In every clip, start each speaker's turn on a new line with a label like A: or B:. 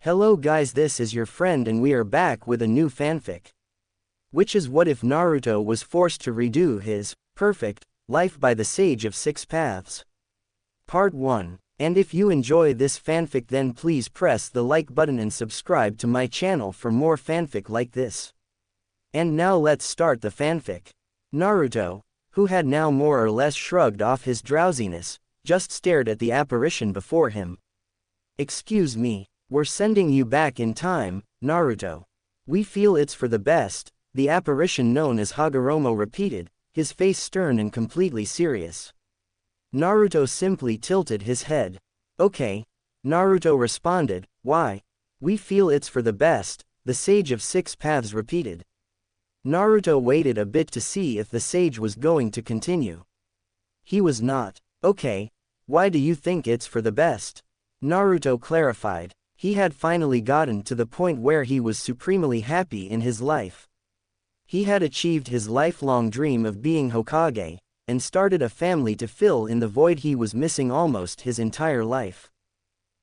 A: Hello guys, this is your friend and we are back with a new fanfic. Which is what if Naruto was forced to redo his perfect life by the Sage of Six Paths. Part 1. And if you enjoy this fanfic then please press the like button and subscribe to my channel for more fanfic like this. And now let's start the fanfic. Naruto, who had now more or less shrugged off his drowsiness, just stared at the apparition before him. Excuse me. We're sending you back in time, Naruto. We feel it's for the best, the apparition known as Hagoromo repeated, his face stern and completely serious. Naruto simply tilted his head. Okay. Naruto responded, why? We feel it's for the best, the Sage of Six Paths repeated. Naruto waited a bit to see if the sage was going to continue. He was not. Okay. Why do you think it's for the best? Naruto clarified. He had finally gotten to the point where he was supremely happy in his life. He had achieved his lifelong dream of being Hokage, and started a family to fill in the void he was missing almost his entire life.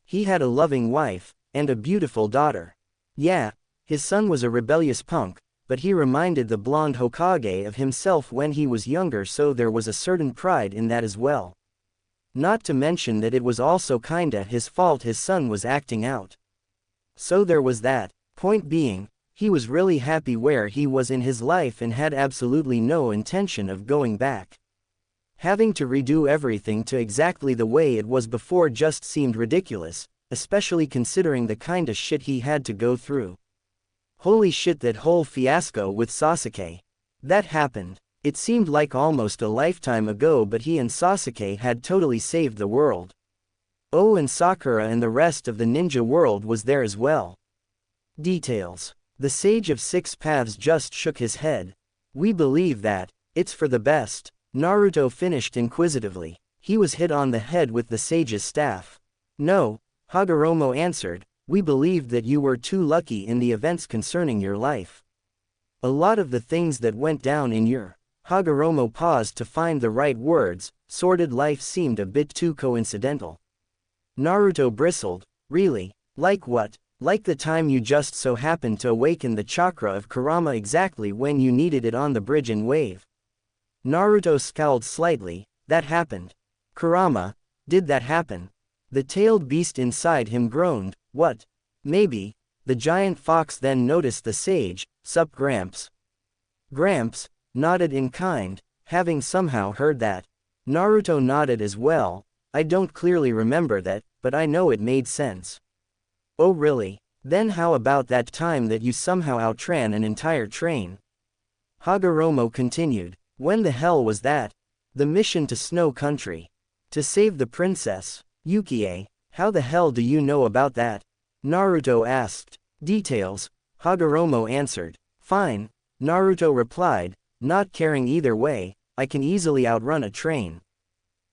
A: He had a loving wife, and a beautiful daughter. Yeah, his son was a rebellious punk, but he reminded the blonde Hokage of himself when he was younger, so there was a certain pride in that as well. Not to mention that it was also kinda his fault his son was acting out. So there was that. Point being, he was really happy where he was in his life and had absolutely no intention of going back. Having to redo everything to exactly the way it was before just seemed ridiculous, especially considering the kinda shit he had to go through. Holy shit, that whole fiasco with Sasuke. That happened. It seemed like almost a lifetime ago, but he and Sasuke had totally saved the world. Oh, and Sakura and the rest of the ninja world was there as well. Details. The Sage of Six Paths just shook his head. We believe that it's for the best. Naruto finished inquisitively. He was hit on the head with the sage's staff. No, Hagoromo answered, we believed that you were too lucky in the events concerning your life. A lot of the things that went down in your Hagoromo paused to find the right words, sordid life seemed a bit too coincidental. Naruto bristled, really? Like what? Like the time you just so happened to awaken the chakra of Kurama exactly when you needed it on the bridge in Wave. Naruto scowled slightly. That happened. Kurama, did that happen? The tailed beast inside him groaned, what? Maybe. The giant fox then noticed the sage. Sup Gramps? Gramps nodded in kind, having somehow heard that. Naruto nodded as well. I don't clearly remember that, but I know it made sense. Oh really? Then how about that time that you somehow outran an entire train? Hagoromo continued. When the hell was that? The mission to Snow Country. To save the princess, Yukie. How the hell do you know about that? Naruto asked. Details, Hagoromo answered. Fine, Naruto replied, not caring either way. I can easily outrun a train.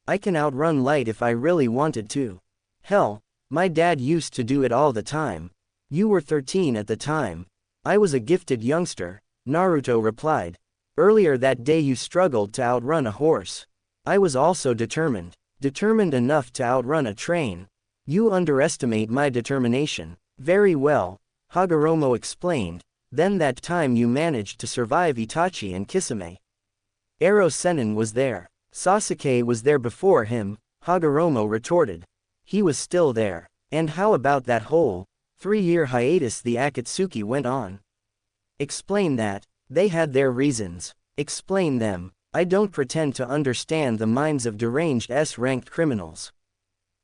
A: I can outrun light if I really wanted to. Hell, my dad used to do it all the time. You were 13 at the time. I was a gifted youngster, Naruto replied. Earlier that day you struggled to outrun a horse. I was also determined. Determined enough to outrun a train. You underestimate my determination. Very well, Hagoromo explained. Then that time you managed to survive Itachi and Kisame. Ero Sennin was there. Sasuke was there before him, Hagoromo retorted. He was still there. And how about that whole 3-year hiatus the Akatsuki went on? Explain that. They had their reasons. Explain them. I don't pretend to understand the minds of deranged S-ranked criminals.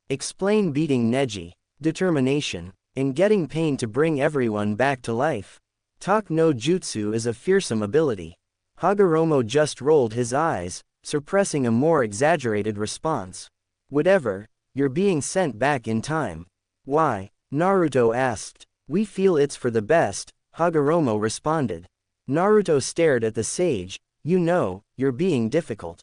A: Explain beating Neji, determination, and getting pain to bring everyone back to life. Tak no Jutsu is a fearsome ability. Hagoromo just rolled his eyes, suppressing a more exaggerated response. Whatever, you're being sent back in time. Why? Naruto asked. We feel it's for the best, Hagoromo responded. Naruto stared at the sage. You know, you're being difficult.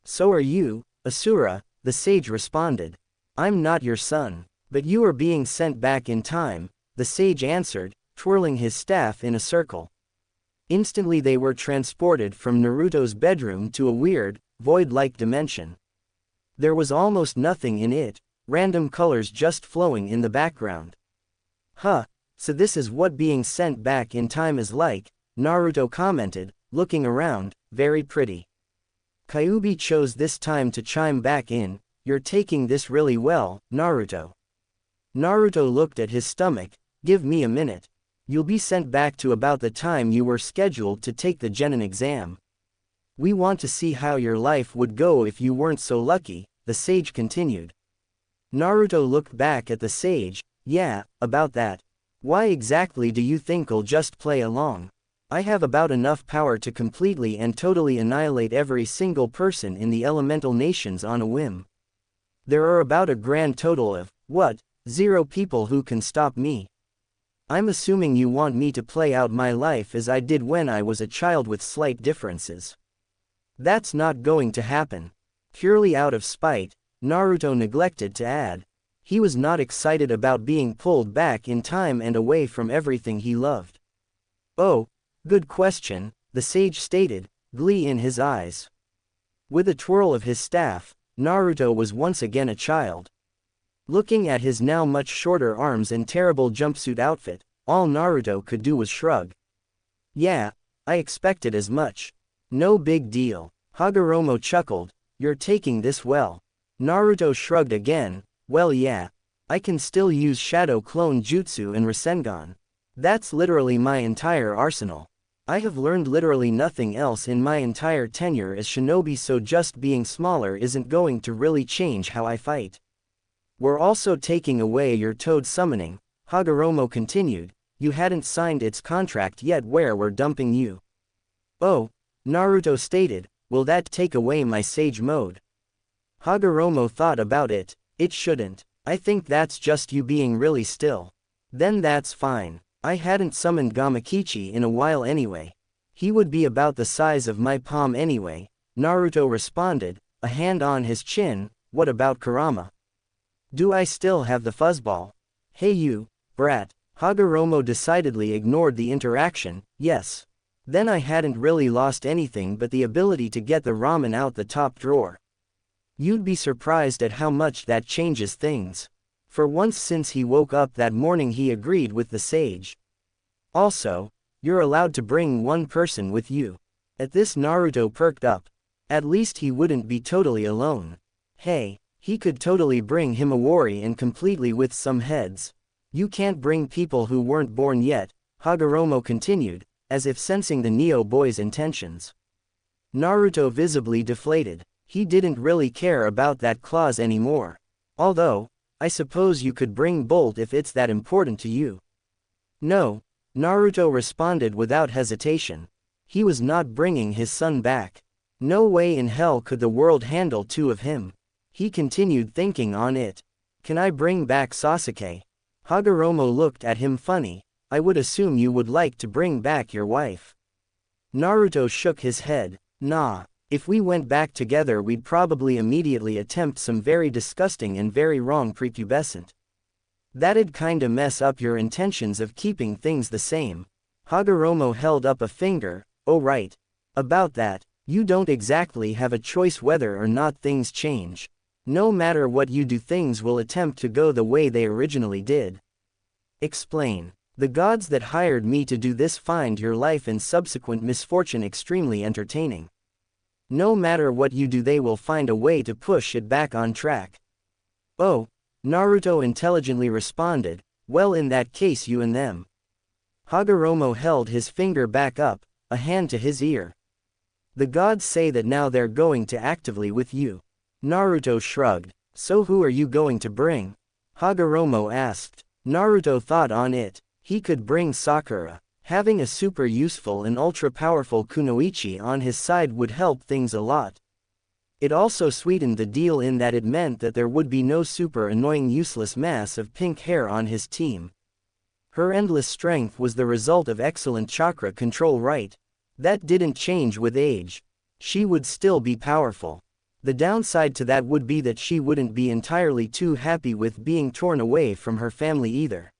A: So are you, Asura, the sage responded. I'm not your son, but you are being sent back in time, the sage answered, twirling his staff in a circle. Instantly they were transported from Naruto's bedroom to a weird, void-like dimension. There was almost nothing in it, random colors just flowing in the background. Huh, so this is what being sent back in time is like, Naruto commented, looking around, very pretty. Kyuubi chose this time to chime back in, you're taking this really well, Naruto. Naruto looked at his stomach, give me a minute. You'll be sent back to about the time you were scheduled to take the Genin exam. We want to see how your life would go if you weren't so lucky, the sage continued. Naruto looked back at the sage, yeah, about that. Why exactly do you think I'll just play along? I have about enough power to completely and totally annihilate every single person in the elemental nations on a whim. There are about a grand total of, 0 people who can stop me. I'm assuming you want me to play out my life as I did when I was a child with slight differences. That's not going to happen. Purely out of spite, Naruto neglected to add. He was not excited about being pulled back in time and away from everything he loved. Oh, good question, the sage stated, glee in his eyes. With a twirl of his staff, Naruto was once again a child. Looking at his now much shorter arms and terrible jumpsuit outfit, all Naruto could do was shrug. Yeah, I expected as much. No big deal. Hagoromo chuckled, you're taking this well. Naruto shrugged again, well yeah. I can still use Shadow Clone Jutsu and Rasengan. That's literally my entire arsenal. I have learned literally nothing else in my entire tenure as shinobi, so just being smaller isn't going to really change how I fight. We're also taking away your toad summoning, Hagoromo continued. You hadn't signed its contract yet where we're dumping you. Oh, Naruto stated, will that take away my sage mode? Hagoromo thought about it, it shouldn't. I think that's just you being really still. Then that's fine. I hadn't summoned Gamakichi in a while anyway. He would be about the size of my palm anyway, Naruto responded, a hand on his chin. What about Kurama? Do I still have the fuzzball? Hey you, brat. Hagoromo decidedly ignored the interaction. Yes. Then I hadn't really lost anything but the ability to get the ramen out the top drawer. You'd be surprised at how much that changes things. For once since he woke up that morning he agreed with the sage. Also, you're allowed to bring one person with you. At this Naruto perked up. At least he wouldn't be totally alone. Hey, he could totally bring Himawari and completely with some heads. You can't bring people who weren't born yet, Hagoromo continued, as if sensing the Neo boy's intentions. Naruto visibly deflated. He didn't really care about that clause anymore. Although, I suppose you could bring Bolt if it's that important to you. No, Naruto responded without hesitation. He was not bringing his son back. No way in hell could the world handle 2 of him. He continued thinking on it. Can I bring back Sasuke? Hagoromo looked at him funny. I would assume you would like to bring back your wife. Naruto shook his head. Nah, if we went back together we'd probably immediately attempt some very disgusting and very wrong prepubescent. That'd kinda mess up your intentions of keeping things the same. Hagoromo held up a finger. Oh right. About that, you don't exactly have a choice whether or not things change. No matter what you do things will attempt to go the way they originally did. Explain. The gods that hired me to do this find your life and subsequent misfortune extremely entertaining. No matter what you do they will find a way to push it back on track. Oh, Naruto intelligently responded, well in that case you and them. Hagoromo held his finger back up, a hand to his ear. The gods say that now they're going to actively with you. Naruto shrugged. So who are you going to bring? Hagoromo asked. Naruto thought on it. He could bring Sakura. Having a super useful and ultra powerful kunoichi on his side would help things a lot. It also sweetened the deal in that it meant that there would be no super annoying useless mass of pink hair on his team. Her endless strength was the result of excellent chakra control, right? That didn't change with age. She would still be powerful. The downside to that would be that she wouldn't be entirely too happy with being torn away from her family either.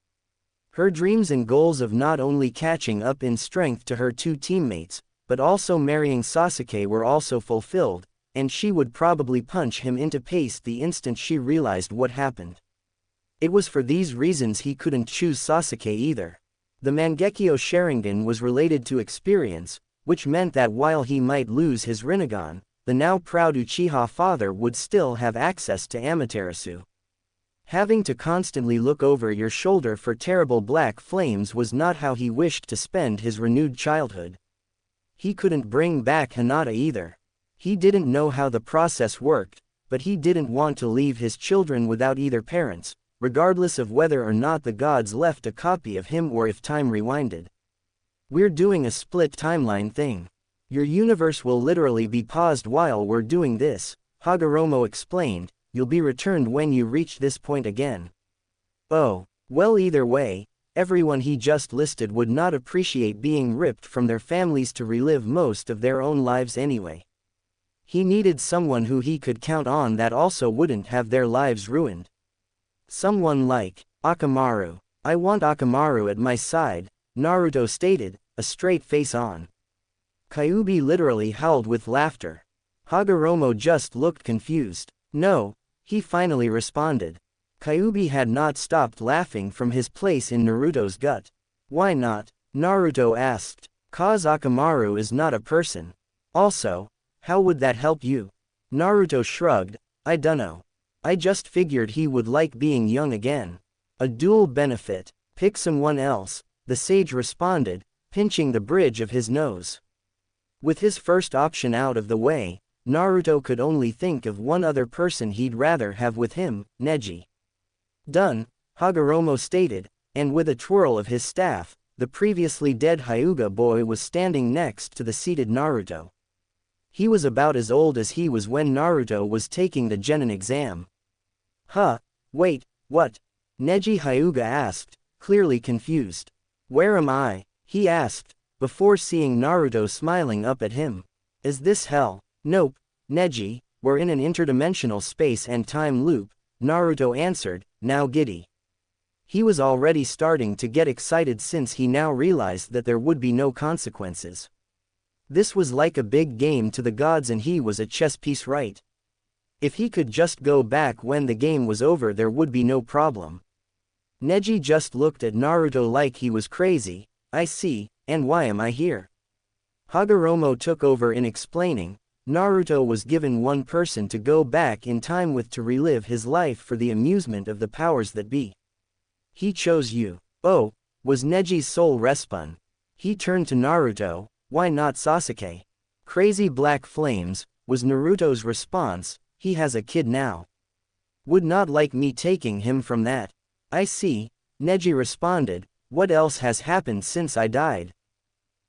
A: Her dreams and goals of not only catching up in strength to her 2 teammates, but also marrying Sasuke were also fulfilled, and she would probably punch him into paste the instant she realized what happened. It was for these reasons he couldn't choose Sasuke either. The Mangekyo Sharingan was related to experience, which meant that while he might lose his Rinnegan, the now proud Uchiha father would still have access to Amaterasu. Having to constantly look over your shoulder for terrible black flames was not how he wished to spend his renewed childhood. He couldn't bring back Hinata either. He didn't know how the process worked, but he didn't want to leave his children without either parents, regardless of whether or not the gods left a copy of him or if time rewinded. We're doing a split timeline thing. Your universe will literally be paused while we're doing this, Hagoromo explained. You'll be returned when you reach this point again. Oh, well, either way, everyone he just listed would not appreciate being ripped from their families to relive most of their own lives anyway. He needed someone who he could count on that also wouldn't have their lives ruined. Someone like Akamaru. I want Akamaru at my side, Naruto stated, a straight face on. Kyuubi literally howled with laughter. Hagoromo just looked confused. No, he finally responded. Kyuubi had not stopped laughing from his place in Naruto's gut. Why not? Naruto asked. Cause Akamaru is not a person. Also, how would that help you? Naruto shrugged. I dunno. I just figured he would like being young again. A dual benefit. Pick someone else, the sage responded, pinching the bridge of his nose. With his first option out of the way, Naruto could only think of one other person he'd rather have with him, Neji. Done, Hagoromo stated, and with a twirl of his staff, the previously dead Hyuga boy was standing next to the seated Naruto. He was about as old as he was when Naruto was taking the Genin exam. Huh, wait, what? Neji Hyuga asked, clearly confused. Where am I? He asked, before seeing Naruto smiling up at him. Is this hell? Nope, Neji, we're in an interdimensional space and time loop, Naruto answered, now giddy. He was already starting to get excited since he now realized that there would be no consequences. This was like a big game to the gods and he was a chess piece, right? If he could just go back when the game was over there would be no problem. Neji just looked at Naruto like he was crazy. I see, and why am I here? Hagoromo took over in explaining. Naruto was given one person to go back in time with to relive his life for the amusement of the powers that be. He chose you. Oh, was Neji's sole respawn. He turned to Naruto, why not Sasuke? Crazy black flames, was Naruto's response, he has a kid now. Would not like me taking him from that. I see, Neji responded, what else has happened since I died?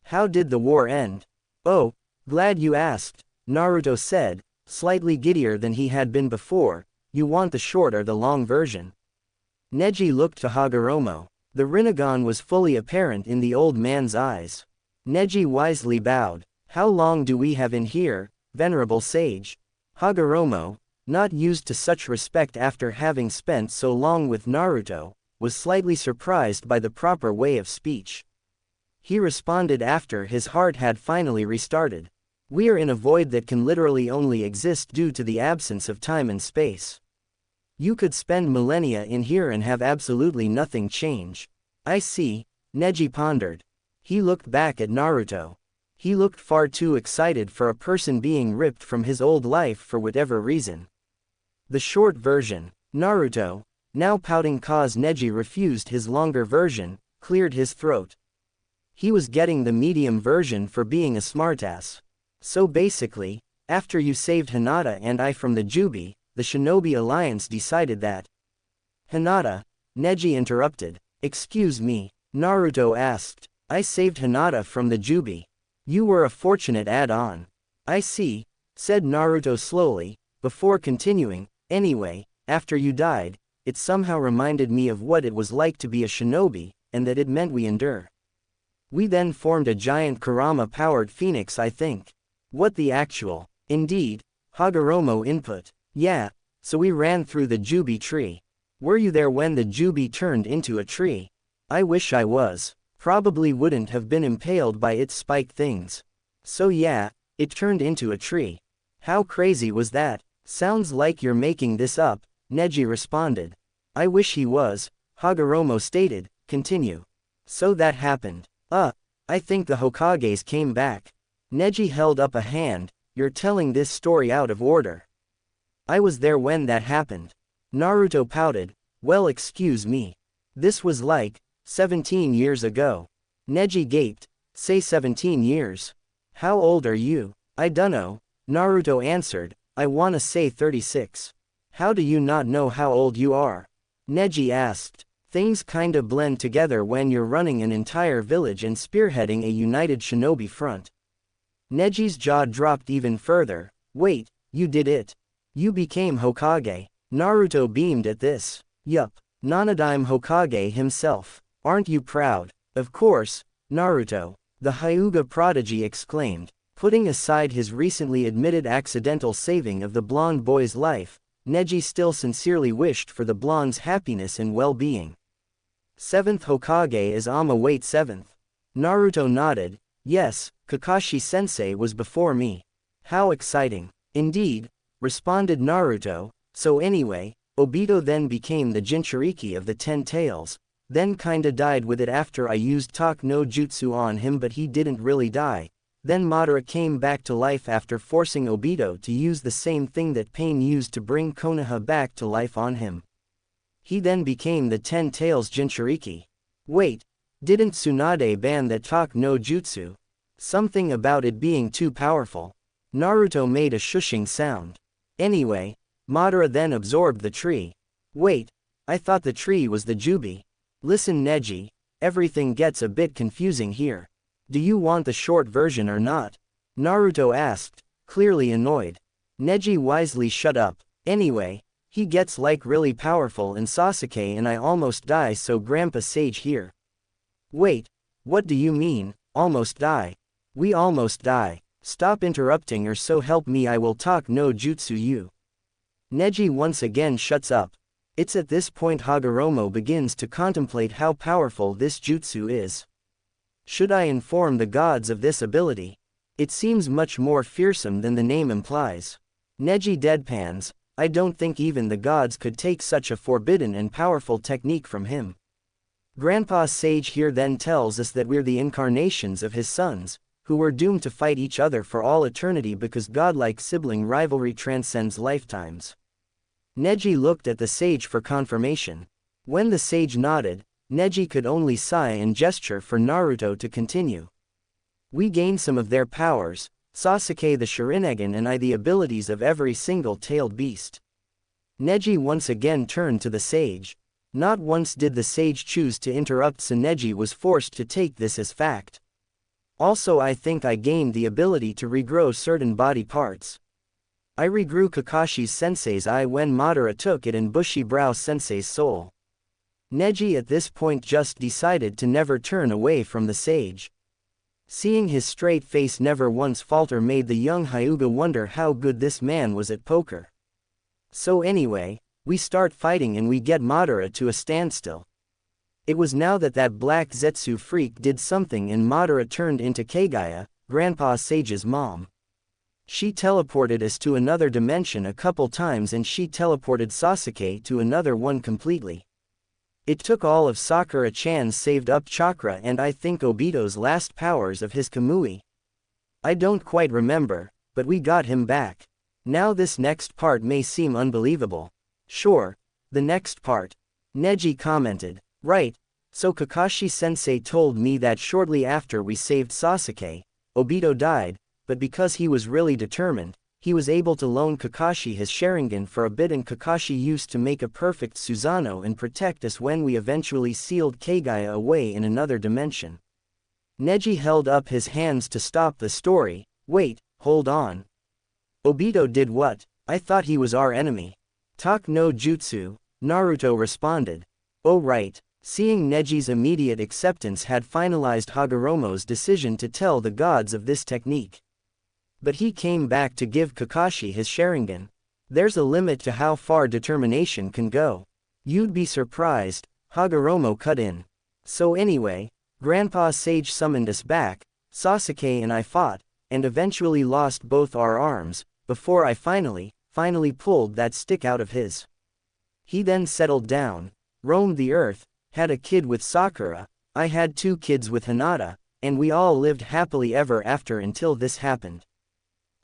A: How did the war end? Oh, glad you asked. Naruto said, slightly giddier than he had been before. You want the short or the long version? Neji looked to Hagoromo. The Rinnegan was fully apparent in the old man's eyes. Neji wisely bowed. How long do we have in here, venerable sage? Hagoromo, not used to such respect after having spent so long with Naruto, was slightly surprised by the proper way of speech. He responded after his heart had finally restarted. We are in a void that can literally only exist due to the absence of time and space. You could spend millennia in here and have absolutely nothing change. I see, Neji pondered. He looked back at Naruto. He looked far too excited for a person being ripped from his old life for whatever reason. The short version, Naruto, now pouting cause Neji refused his longer version, cleared his throat. He was getting the medium version for being a smartass. So basically, after you saved Hinata and I from the Jubi, the Shinobi Alliance decided that. Hinata, Neji interrupted. Excuse me, Naruto asked. I saved Hinata from the Jubi. You were a fortunate add-on. I see, said Naruto slowly, before continuing, anyway, after you died, it somehow reminded me of what it was like to be a shinobi, and that it meant we endure. We then formed a giant Kurama-powered phoenix, I think. What the actual? Indeed, Hagoromo input. Yeah, so we ran through the Jubi tree. Were you there when the Jubi turned into a tree? I wish I was. Probably wouldn't have been impaled by its spike things. So yeah, it turned into a tree. How crazy was that? Sounds like you're making this up, Neji responded. I wish he was, Hagoromo stated. Continue. So that happened. I think the Hokages came back. Neji held up a hand. You're telling this story out of order. I was there when that happened. Naruto pouted. Well, excuse me. This was like 17 years ago. Neji gaped. Say 17 years. How old are you? I dunno, Naruto answered. I wanna say 36. How do you not know how old you are? Neji asked. Things kinda blend together when you're running an entire village and spearheading a united shinobi front. Neji's jaw dropped even further. Wait, you did it. You became Hokage. Naruto beamed at this. Yup, Nanadime Hokage himself. Aren't you proud? Of course, Naruto, the Hyuga prodigy exclaimed. Putting aside his recently admitted accidental saving of the blonde boy's life, Neji still sincerely wished for the blonde's happiness and well-being. 7th Hokage is Ama. Wait, 7th. Naruto nodded. Yes, Kakashi-sensei was before me. How exciting. Indeed, responded Naruto. So anyway, Obito then became the Jinchuriki of the 10 Tails, then kinda died with it after I used Talk no Jutsu on him, but he didn't really die. Then Madara came back to life after forcing Obito to use the same thing that Pain used to bring Konoha back to life on him. He then became the 10 Tails Jinchuriki. Wait, didn't Tsunade ban that Talk no Jutsu? Something about it being too powerful. Naruto made a shushing sound. Anyway, Madara then absorbed the tree. Wait, I thought the tree was the Jubi. Listen Neji, everything gets a bit confusing here. Do you want the short version or not? Naruto asked, clearly annoyed. Neji wisely shut up. Anyway, he gets like really powerful and Sasuke and I almost die, so Grandpa Sage here. Wait, what do you mean, almost die? We almost die. Stop interrupting or so help me I will talk no jutsu you. Neji once again shuts up. It's at this point Hagoromo begins to contemplate how powerful this jutsu is. Should I inform the gods of this ability? It seems much more fearsome than the name implies. Neji deadpans. I don't think even the gods could take such a forbidden and powerful technique from him. Grandpa Sage here then tells us that we're the incarnations of his sons, who were doomed to fight each other for all eternity because godlike sibling rivalry transcends lifetimes. Neji looked at the sage for confirmation. When the sage nodded, Neji could only sigh and gesture for Naruto to continue. We gain some of their powers, Sasuke the Sharingan and I the abilities of every single tailed beast. Neji once again turned to the sage. Not once did the sage choose to interrupt, so Neji was forced to take this as fact. Also I think I gained the ability to regrow certain body parts. I regrew Kakashi's sensei's eye when Madara took it and Bushy Brow sensei's soul. Neji at this point just decided to never turn away from the sage. Seeing his straight face never once falter made the young Hyuga wonder how good this man was at poker. So anyway, we start fighting and we get Madara to a standstill. It was now that black Zetsu freak did something and Madara turned into Kagaya, Grandpa Sage's mom. She teleported us to another dimension a couple times and she teleported Sasuke to another one completely. It took all of Sakura-chan's saved up chakra and I think Obito's last powers of his Kamui. I don't quite remember, but we got him back. Now this next part may seem unbelievable. Sure, the next part. Neji commented. Right, so Kakashi-sensei told me that shortly after we saved Sasuke, Obito died, but because he was really determined, he was able to loan Kakashi his Sharingan for a bit and Kakashi used to make a perfect Susanoo and protect us when we eventually sealed Kagaya away in another dimension. Neji held up his hands to stop the story. Wait, hold on. Obito did what? I thought he was our enemy. Talk no jutsu, Naruto responded. Oh right. Seeing Neji's immediate acceptance had finalized Hagoromo's decision to tell the gods of this technique. But he came back to give Kakashi his Sharingan. There's a limit to how far determination can go. You'd be surprised, Hagoromo cut in. So anyway, Grandpa Sage summoned us back, Sasuke and I fought, and eventually lost both our arms, before I finally pulled that stick out of his He then settled down, roamed the earth, had a kid with Sakura, I had 2 kids with Hinata, and we all lived happily ever after until this happened.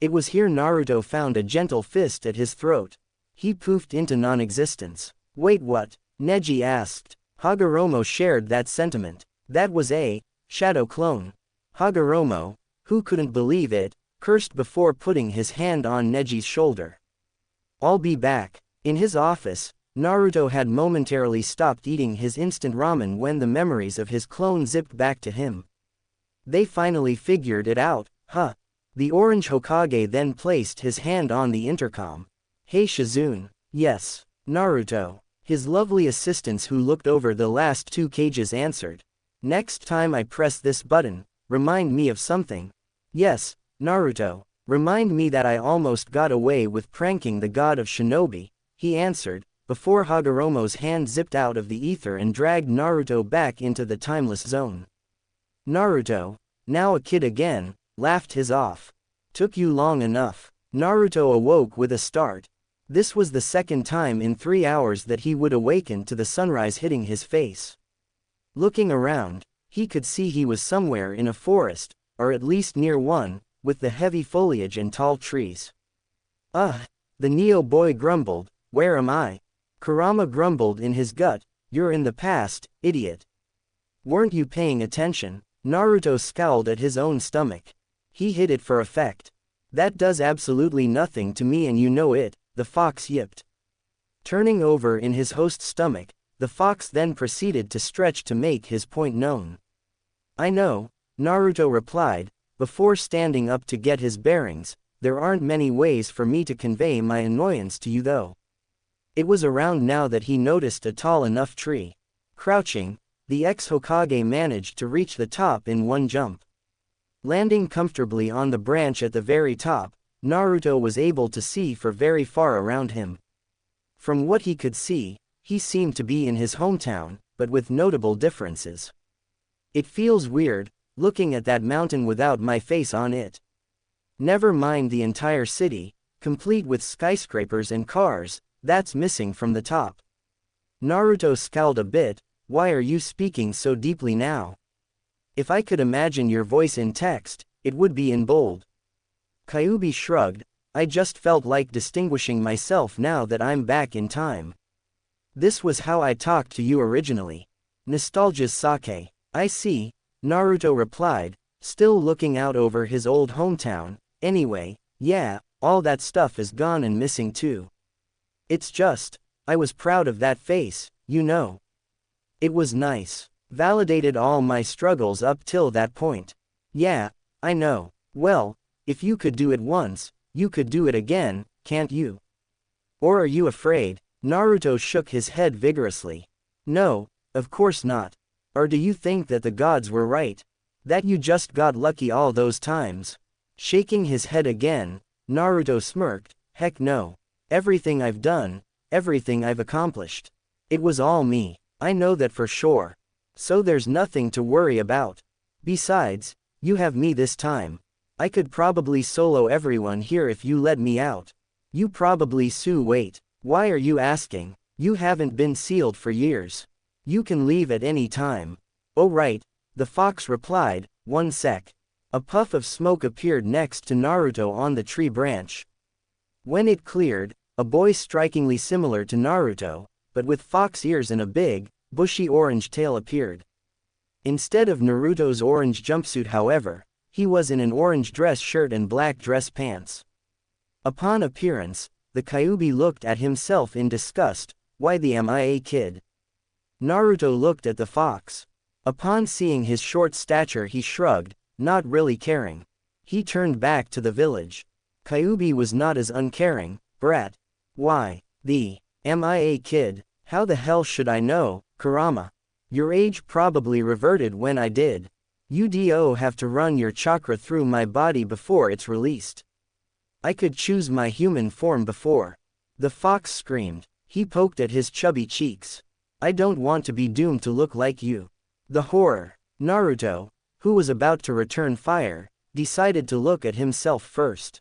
A: It was here Naruto found a gentle fist at his throat. He poofed into non-existence. Wait, what? Neji asked. Hagoromo shared that sentiment. That was a shadow clone. Hagoromo, who couldn't believe it, cursed before putting his hand on Neji's shoulder. I'll be back. In his office, Naruto had momentarily stopped eating his instant ramen when the memories of his clone zipped back to him. They finally figured it out, huh? The orange Hokage then placed his hand on the intercom. Hey Shizune. Yes. Naruto. His lovely assistants who looked over the last 2 cages answered. Next time I press this button, remind me of something. Yes, Naruto. Remind me that I almost got away with pranking the god of shinobi, he answered, before Hagoromo's hand zipped out of the ether and dragged Naruto back into the timeless zone. Naruto, now a kid again, laughed his off. Took you long enough. Naruto awoke with a start. This was the second time in 3 hours that he would awaken to the sunrise hitting his face. Looking around, he could see he was somewhere in a forest, or at least near one, with the heavy foliage and tall trees. The Neo boy grumbled, where am I? Kurama grumbled in his gut, you're in the past, idiot. Weren't you paying attention? Naruto scowled at his own stomach. He hid it for effect. That does absolutely nothing to me and you know it, the fox yipped. Turning over in his host's stomach, the fox then proceeded to stretch to make his point known. I know, Naruto replied, before standing up to get his bearings, there aren't many ways for me to convey my annoyance to you though. It was around now that he noticed a tall enough tree. Crouching, the ex-Hokage managed to reach the top in one jump. Landing comfortably on the branch at the very top, Naruto was able to see for very far around him. From what he could see, he seemed to be in his hometown, but with notable differences. It feels weird, looking at that mountain without my face on it. Never mind the entire city, complete with skyscrapers and cars, that's missing from the top. Naruto scowled a bit, why are you speaking so deeply now? If I could imagine your voice in text, it would be in bold. Kyuubi shrugged, I just felt like distinguishing myself now that I'm back in time. This was how I talked to you originally. Nostalgia's sake. I see, Naruto replied, still looking out over his old hometown. Anyway, yeah, all that stuff is gone and missing too. It's just, I was proud of that face, you know. It was nice. Validated all my struggles up till that point. Yeah, I know. Well, if you could do it once, you could do it again, can't you? Or are you afraid? Naruto shook his head vigorously. No, of course not. Or do you think that the gods were right? That you just got lucky all those times? Shaking his head again, Naruto smirked, heck no. Everything I've done, everything I've accomplished. It was all me, I know that for sure. So there's nothing to worry about. Besides, you have me this time. I could probably solo everyone here if you let me out. You probably wait. Why are you asking? You haven't been sealed for years. You can leave at any time. Oh right, the fox replied, one sec. A puff of smoke appeared next to Naruto on the tree branch. When it cleared, a boy strikingly similar to Naruto, but with fox ears and a big, bushy orange tail appeared. Instead of Naruto's orange jumpsuit however, he was in an orange dress shirt and black dress pants. Upon appearance, the Kyuubi looked at himself in disgust, why the MIA kid? Naruto looked at the fox. Upon seeing his short stature he shrugged, not really caring. He turned back to the village. Kyuubi was not as uncaring, brat. Why, the MIA kid, how the hell should I know, Kurama? Your age probably reverted when I did. You do have to run your chakra through my body before it's released. I could choose my human form before. The fox screamed. He poked at his chubby cheeks. I don't want to be doomed to look like you. The horror. Naruto, who was about to return fire, decided to look at himself first.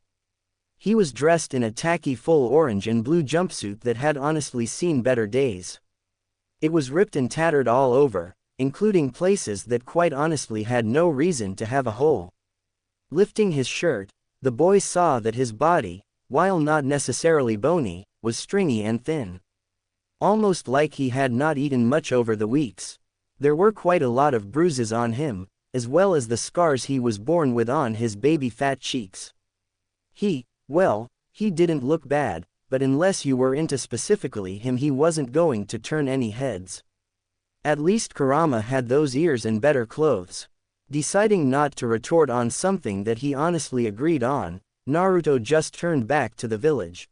A: He was dressed in a tacky full orange and blue jumpsuit that had honestly seen better days. It was ripped and tattered all over, including places that quite honestly had no reason to have a hole. Lifting his shirt, the boy saw that his body, while not necessarily bony, was stringy and thin. Almost like he had not eaten much over the weeks. There were quite a lot of bruises on him, as well as the scars he was born with on his baby fat cheeks. Well, he didn't look bad, but unless you were into specifically him, he wasn't going to turn any heads. At least Kurama had those ears and better clothes. Deciding not to retort on something that he honestly agreed on, Naruto just turned back to the village.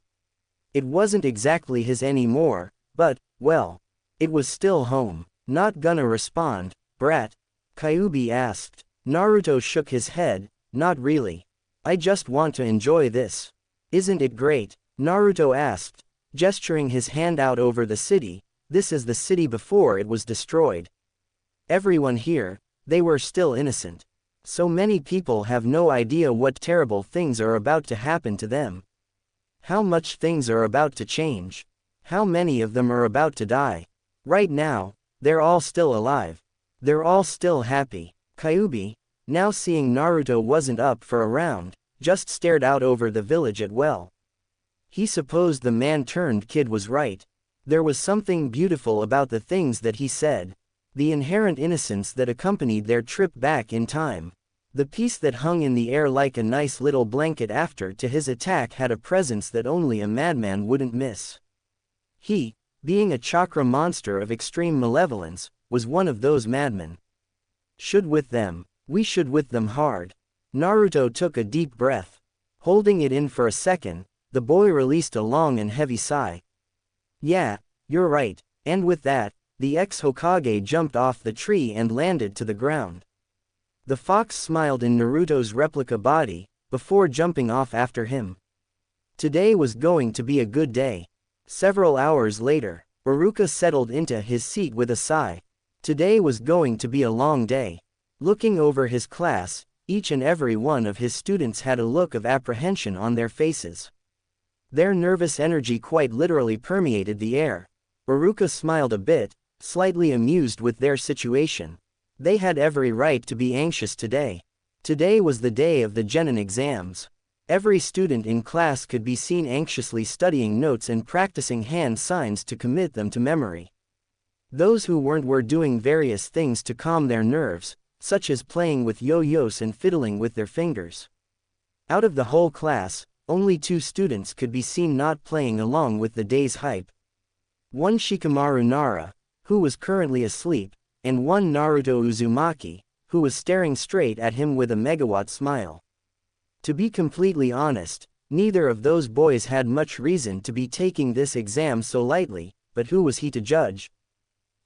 A: It wasn't exactly his anymore, but, well, it was still home. Not gonna respond, brat? Kyuubi asked. Naruto shook his head, not really. I just want to enjoy this. Isn't it great? Naruto asked, gesturing his hand out over the city. This is the city before it was destroyed. Everyone here, they were still innocent. So many people have no idea what terrible things are about to happen to them. How much things are about to change. How many of them are about to die. Right now, they're all still alive. They're all still happy. Kyuubi, now seeing Naruto wasn't up for a round, just stared out over the village at well. He supposed the man-turned-kid was right. There was something beautiful about the things that he said. The inherent innocence that accompanied their trip back in time. The peace that hung in the air like a nice little blanket after his attack had a presence that only a madman wouldn't miss. He, being a chakra monster of extreme malevolence, was one of those madmen. We should with them hard. Naruto took a deep breath. Holding it in for a second, the boy released a long and heavy sigh. Yeah, you're right, and with that, the ex-Hokage jumped off the tree and landed to the ground. The fox smiled in Naruto's replica body, before jumping off after him. Today was going to be a good day. Several hours later, Iruka settled into his seat with a sigh. Today was going to be a long day. Looking over his class, each and every one of his students had a look of apprehension on their faces. Their nervous energy quite literally permeated the air. Iruka smiled a bit, slightly amused with their situation. They had every right to be anxious today. Today was the day of the genin exams. Every student in class could be seen anxiously studying notes and practicing hand signs to commit them to memory. Those who weren't were doing various things to calm their nerves, such as playing with yo-yos and fiddling with their fingers. Out of the whole class, only 2 students could be seen not playing along with the day's hype. One Shikamaru Nara, who was currently asleep, and one Naruto Uzumaki, who was staring straight at him with a megawatt smile. To be completely honest, neither of those boys had much reason to be taking this exam so lightly, but who was he to judge?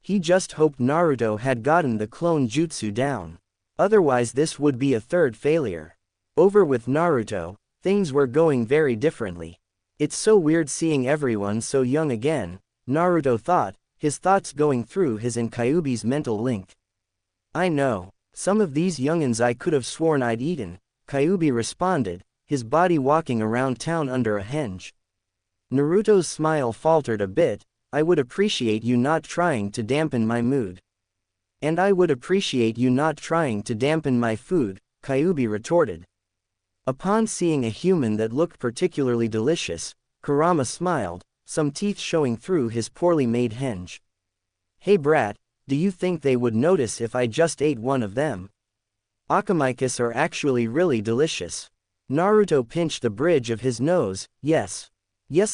A: He just hoped Naruto had gotten the clone jutsu down. Otherwise this would be a third failure. Over with Naruto, things were going very differently. It's so weird seeing everyone so young again, Naruto thought, his thoughts going through his and Kyuubi's mental link. I know, some of these young'uns I could have sworn I'd eaten, Kyuubi responded, his body walking around town under a henge. Naruto's smile faltered a bit. I would appreciate you not trying to dampen my mood. And I would appreciate you not trying to dampen my food, Kyuubi retorted. Upon seeing a human that looked particularly delicious, Kurama smiled, some teeth showing through his poorly made henge. Hey brat, do you think they would notice if I just ate one of them? Akamaikas are actually really delicious. Naruto pinched the bridge of his nose. Yes,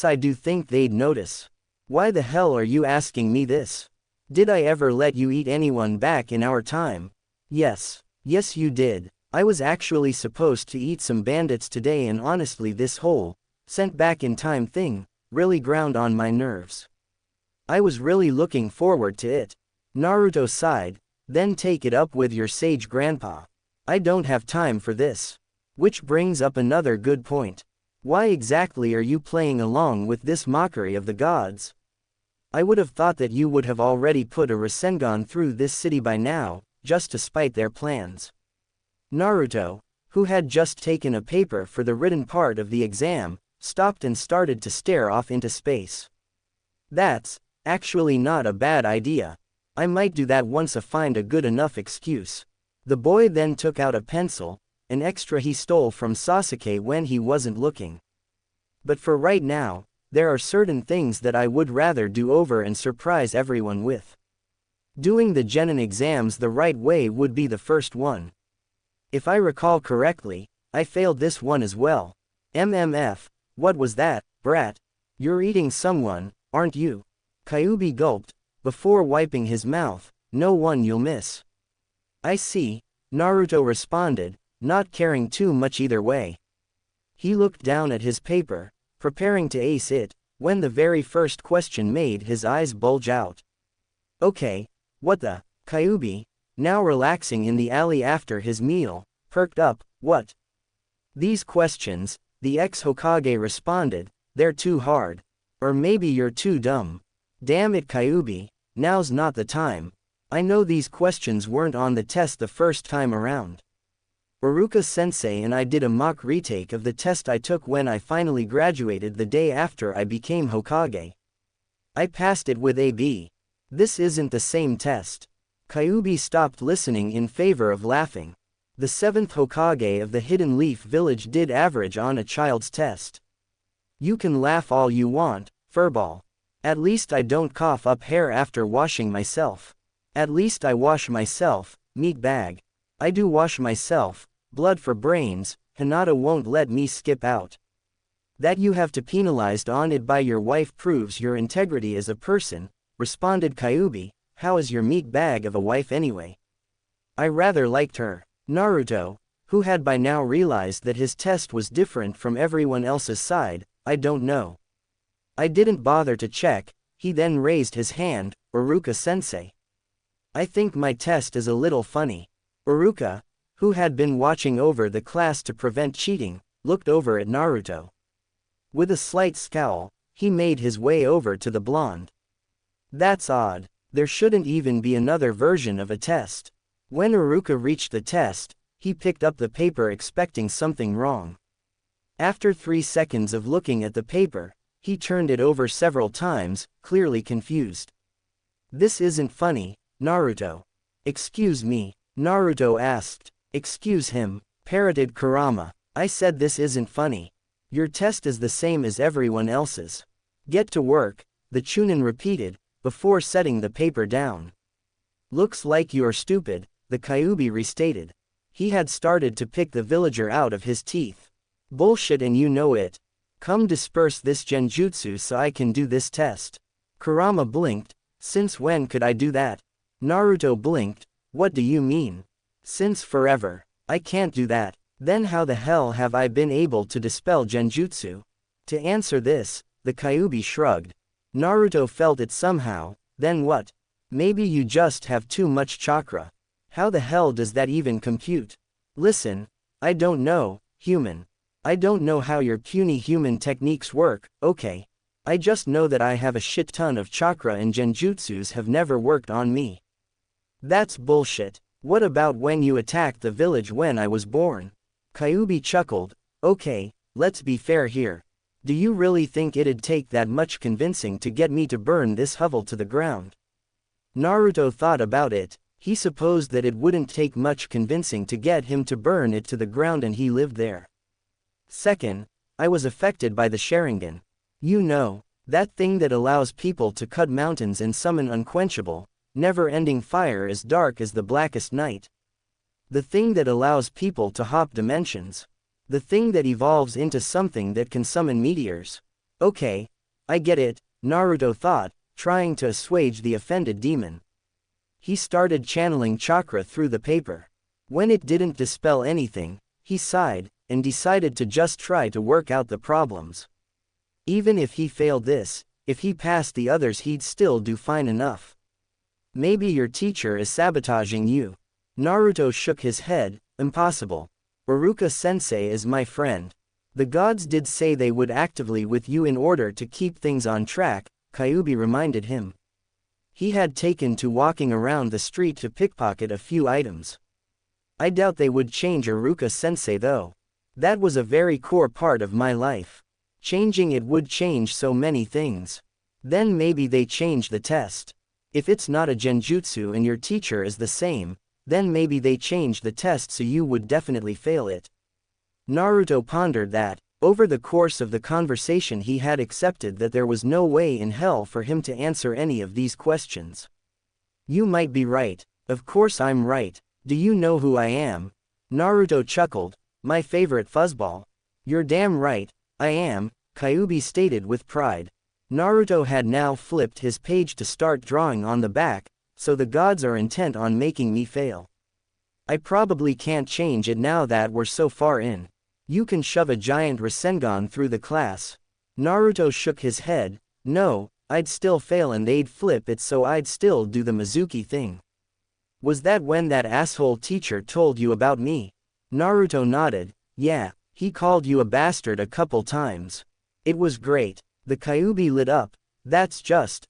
A: I do think they'd notice. Why the hell are you asking me this? Did I ever let you eat anyone back in our time? Yes you did. I was actually supposed to eat some bandits today, and honestly this whole sent back in time thing really ground on my nerves. I was really looking forward to it. Naruto sighed, then take it up with your sage grandpa. I don't have time for this. Which brings up another good point. Why exactly are you playing along with this mockery of the gods? I would have thought that you would have already put a Rasengan through this city by now, just to spite their plans. Naruto, who had just taken a paper for the written part of the exam, stopped and started to stare off into space. That's actually not a bad idea. I might do that once I find a good enough excuse. The boy then took out a pencil, an extra he stole from Sasuke when he wasn't looking. But for right now, there are certain things that I would rather do over and surprise everyone with. Doing the Genin exams the right way would be the first one. If I recall correctly, I failed this one as well. MMF, what was that, brat? You're eating someone, aren't you? Kyuubi gulped, before wiping his mouth. No one you'll miss. I see, Naruto responded, not caring too much either way. He looked down at his paper, preparing to ace it, when the very first question made his eyes bulge out. Okay, what the? Kyuubi, now relaxing in the alley after his meal, perked up. What? These questions, the ex-Hokage responded, they're too hard. Or maybe you're too dumb. Damn it, Kyuubi, now's not the time. I know these questions weren't on the test the first time around. Iruka-sensei and I did a mock retake of the test I took when I finally graduated the day after I became Hokage. I passed it with a B. This isn't the same test. Kyuubi stopped listening in favor of laughing. The 7th Hokage of the Hidden Leaf Village did average on a child's test. You can laugh all you want, furball. At least I don't cough up hair after washing myself. At least I wash myself, meat bag. I do wash myself, blood for brains, Hinata won't let me skip out. That you have to penalized on it by your wife proves your integrity as a person, responded Kyuubi. How is your meat bag of a wife anyway? I rather liked her. Naruto, who had by now realized that his test was different from everyone else's side, I don't know. I didn't bother to check, he then raised his hand, Iruka-sensei. I think my test is a little funny. Iruka, who had been watching over the class to prevent cheating, looked over at Naruto. With a slight scowl, he made his way over to the blonde. That's odd. There shouldn't even be another version of a test. When Iruka reached the test, he picked up the paper expecting something wrong. After 3 seconds of looking at the paper, he turned it over several times, clearly confused. This isn't funny, Naruto. Excuse me, Naruto asked. Excuse him, parroted Kurama. I said this isn't funny. Your test is the same as everyone else's. Get to work, the Chunin repeated, before setting the paper down. Looks like you're stupid, the Kyuubi restated. He had started to pick the villager out of his teeth. Bullshit and you know it. Come disperse this genjutsu so I can do this test. Kurama blinked. Since when could I do that? Naruto blinked. What do you mean? Since forever. I can't do that. Then how the hell have I been able to dispel genjutsu? To answer this, the Kyuubi shrugged. Naruto felt it somehow. Then what? Maybe you just have too much chakra. How the hell does that even compute? Listen, I don't know, human. I don't know how your puny human techniques work, okay? I just know that I have a shit ton of chakra and genjutsus have never worked on me. That's bullshit. What about when you attacked the village when I was born? Kyuubi chuckled. Okay, let's be fair here. Do you really think it'd take that much convincing to get me to burn this hovel to the ground? Naruto thought about it. He supposed that it wouldn't take much convincing to get him to burn it to the ground and he lived there. Second, I was affected by the Sharingan. You know, that thing that allows people to cut mountains and summon unquenchable, never-ending fire as dark as the blackest night. The thing that allows people to hop dimensions. The thing that evolves into something that can summon meteors. Okay, I get it, Naruto thought, trying to assuage the offended demon. He started channeling chakra through the paper. When it didn't dispel anything, he sighed, and decided to just try to work out the problems. Even if he failed this, if he passed the others he'd still do fine enough. Maybe your teacher is sabotaging you. Naruto shook his head. Impossible. Iruka-sensei is my friend. The gods did say they would actively with you in order to keep things on track, Kyuubi reminded him. He had taken to walking around the street to pickpocket a few items. I doubt they would change Iruka-sensei though. That was a very core part of my life. Changing it would change so many things. Then maybe they change the test. If it's not a genjutsu and your teacher is the same, then maybe they change the test so you would definitely fail it. Naruto pondered that. Over the course of the conversation he had accepted that there was no way in hell for him to answer any of these questions. You might be right. Of course I'm right. Do you know who I am? Naruto chuckled. My favorite fuzzball. You're damn right, I am, Kyuubi stated with pride. Naruto had now flipped his page to start drawing on the back, so the gods are intent on making me fail. I probably can't change it now that we're so far in. You can shove a giant Rasengan through the class. Naruto shook his head. No, I'd still fail and they'd flip it so I'd still do the Mizuki thing. Was that when that asshole teacher told you about me? Naruto nodded. Yeah, he called you a bastard a couple times. It was great. The Kyuubi lit up. That's just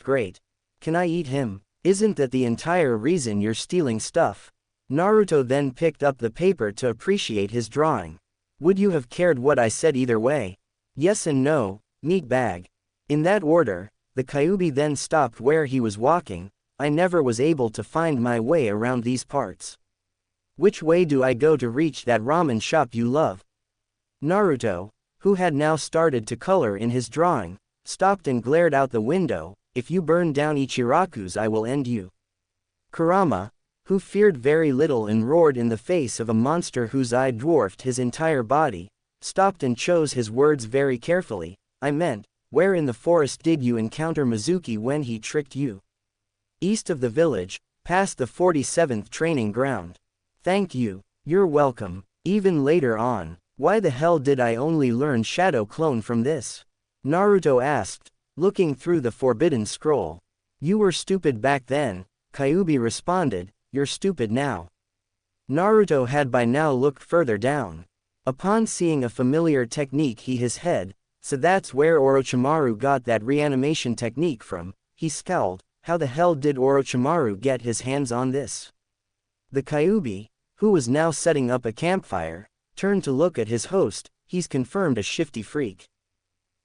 A: great. Can I eat him? Isn't that the entire reason you're stealing stuff? Naruto then picked up the paper to appreciate his drawing. Would you have cared what I said either way? Yes and no, meat bag. In that order, the Kyuubi then stopped where he was walking. I never was able to find my way around these parts. Which way do I go to reach that ramen shop you love? Naruto, who had now started to color in his drawing, stopped and glared out the window. If you burn down Ichiraku's I will end you. Kurama, who feared very little and roared in the face of a monster whose eye dwarfed his entire body, stopped and chose his words very carefully. I meant, where in the forest did you encounter Mizuki when he tricked you? East of the village, past the 47th training ground. Thank you. You're welcome. Even later on, why the hell did I only learn Shadow Clone from this? Naruto asked, looking through the forbidden scroll. You were stupid back then, Kyuubi responded. You're stupid now. Naruto had by now looked further down. Upon seeing a familiar technique his head, so that's where Orochimaru got that reanimation technique from, he scowled. How the hell did Orochimaru get his hands on this? The Kyuubi, who was now setting up a campfire, turned to look at his host. He's confirmed a shifty freak.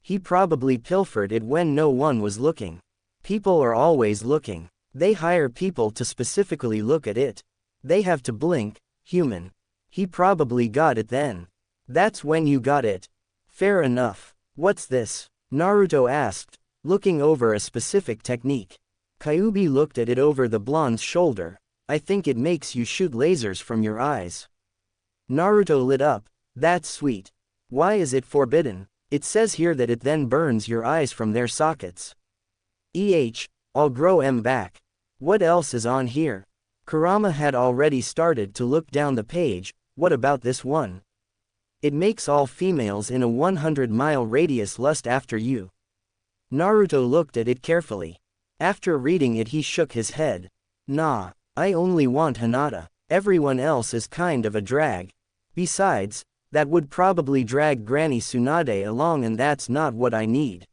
A: He probably pilfered it when no one was looking. People are always looking. They hire people to specifically look at it. They have to blink, human. He probably got it then. That's when you got it. Fair enough. What's this? Naruto asked, looking over a specific technique. Kyuubi looked at it over the blonde's shoulder. I think it makes you shoot lasers from your eyes. Naruto lit up. That's sweet. Why is it forbidden? It says here that it then burns your eyes from their sockets. I'll grow em back. What else is on here? Kurama had already started to look down the page. What about this one? It makes all females in a 100-mile radius lust after you. Naruto looked at it carefully. After reading it he shook his head. Nah, I only want Hinata. Everyone else is kind of a drag. Besides, that would probably drag Granny Tsunade along and that's not what I need.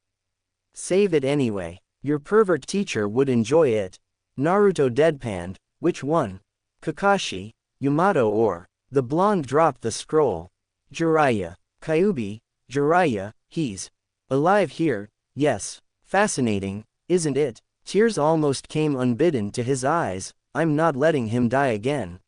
A: Save it anyway. Your pervert teacher would enjoy it. Naruto deadpanned. Which one? Kakashi, Yamato or? The blonde dropped the scroll. Jiraiya. Kyuubi, Jiraiya, he's alive here, yes. Fascinating, isn't it? Tears almost came unbidden to his eyes. I'm not letting him die again.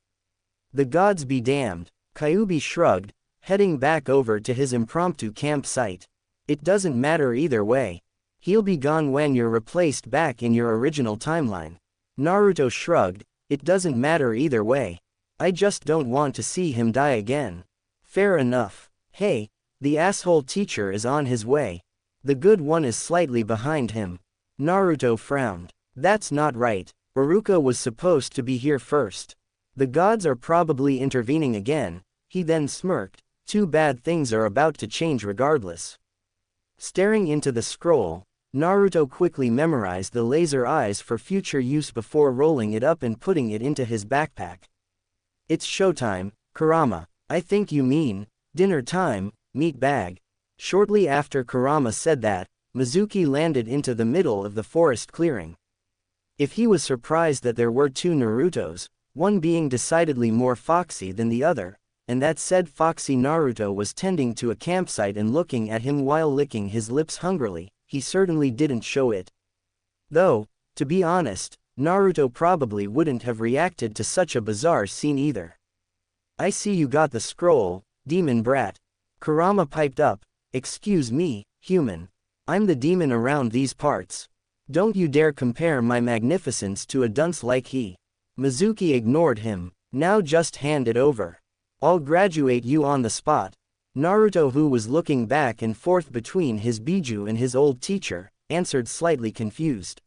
A: The gods be damned. Kyuubi shrugged, heading back over to his impromptu campsite. It doesn't matter either way. He'll be gone when you're replaced back in your original timeline. Naruto shrugged. It doesn't matter either way. I just don't want to see him die again. Fair enough. Hey, the asshole teacher is on his way. The good one is slightly behind him. Naruto frowned. That's not right. Iruka was supposed to be here first. The gods are probably intervening again. He then smirked. Too bad things are about to change regardless. Staring into the scroll, Naruto quickly memorized the laser eyes for future use before rolling it up and putting it into his backpack. It's showtime, Kurama. I think you mean dinner time, meat bag. Shortly after Kurama said that, Mizuki landed into the middle of the forest clearing. If he was surprised that there were two Narutos, one being decidedly more foxy than the other, and that said foxy Naruto was tending to a campsite and looking at him while licking his lips hungrily. He certainly didn't show it. Though, to be honest, Naruto probably wouldn't have reacted to such a bizarre scene either. I see you got the scroll, demon brat. Kurama piped up. Excuse me, human. I'm the demon around these parts. Don't you dare compare my magnificence to a dunce like he. Mizuki ignored him. Now just hand it over. I'll graduate you on the spot. Naruto, who was looking back and forth between his Biju and his old teacher, answered slightly confused.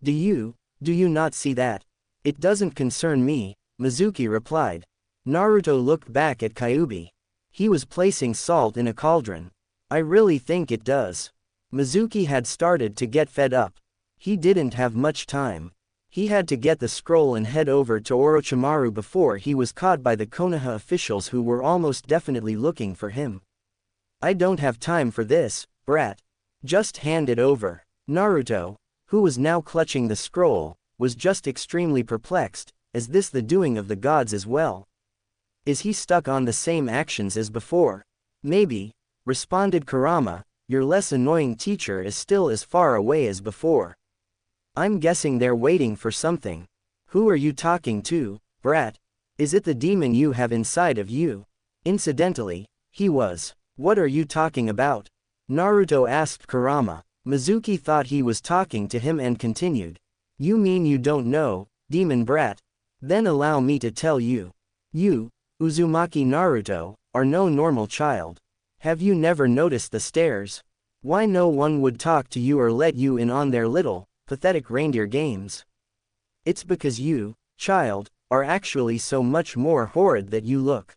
A: Do you not see that? It doesn't concern me, Mizuki replied. Naruto looked back at Kyuubi. He was placing salt in a cauldron. I really think it does. Mizuki had started to get fed up. He didn't have much time. He had to get the scroll and head over to Orochimaru before he was caught by the Konoha officials who were almost definitely looking for him. I don't have time for this, brat. Just hand it over. Naruto, who was now clutching the scroll, was just extremely perplexed. Is this the doing of the gods as well? Is he stuck on the same actions as before? Maybe, responded Kurama. Your less annoying teacher is still as far away as before. I'm guessing they're waiting for something. Who are you talking to, brat? Is it the demon you have inside of you? Incidentally, he was. What are you talking about? Naruto asked Kurama. Mizuki thought he was talking to him and continued. You mean you don't know, demon brat? Then allow me to tell you. You, Uzumaki Naruto, are no normal child. Have you never noticed the stares? Why no one would talk to you or let you in on their little, pathetic reindeer games? It's because you, child, are actually so much more horrid that you look.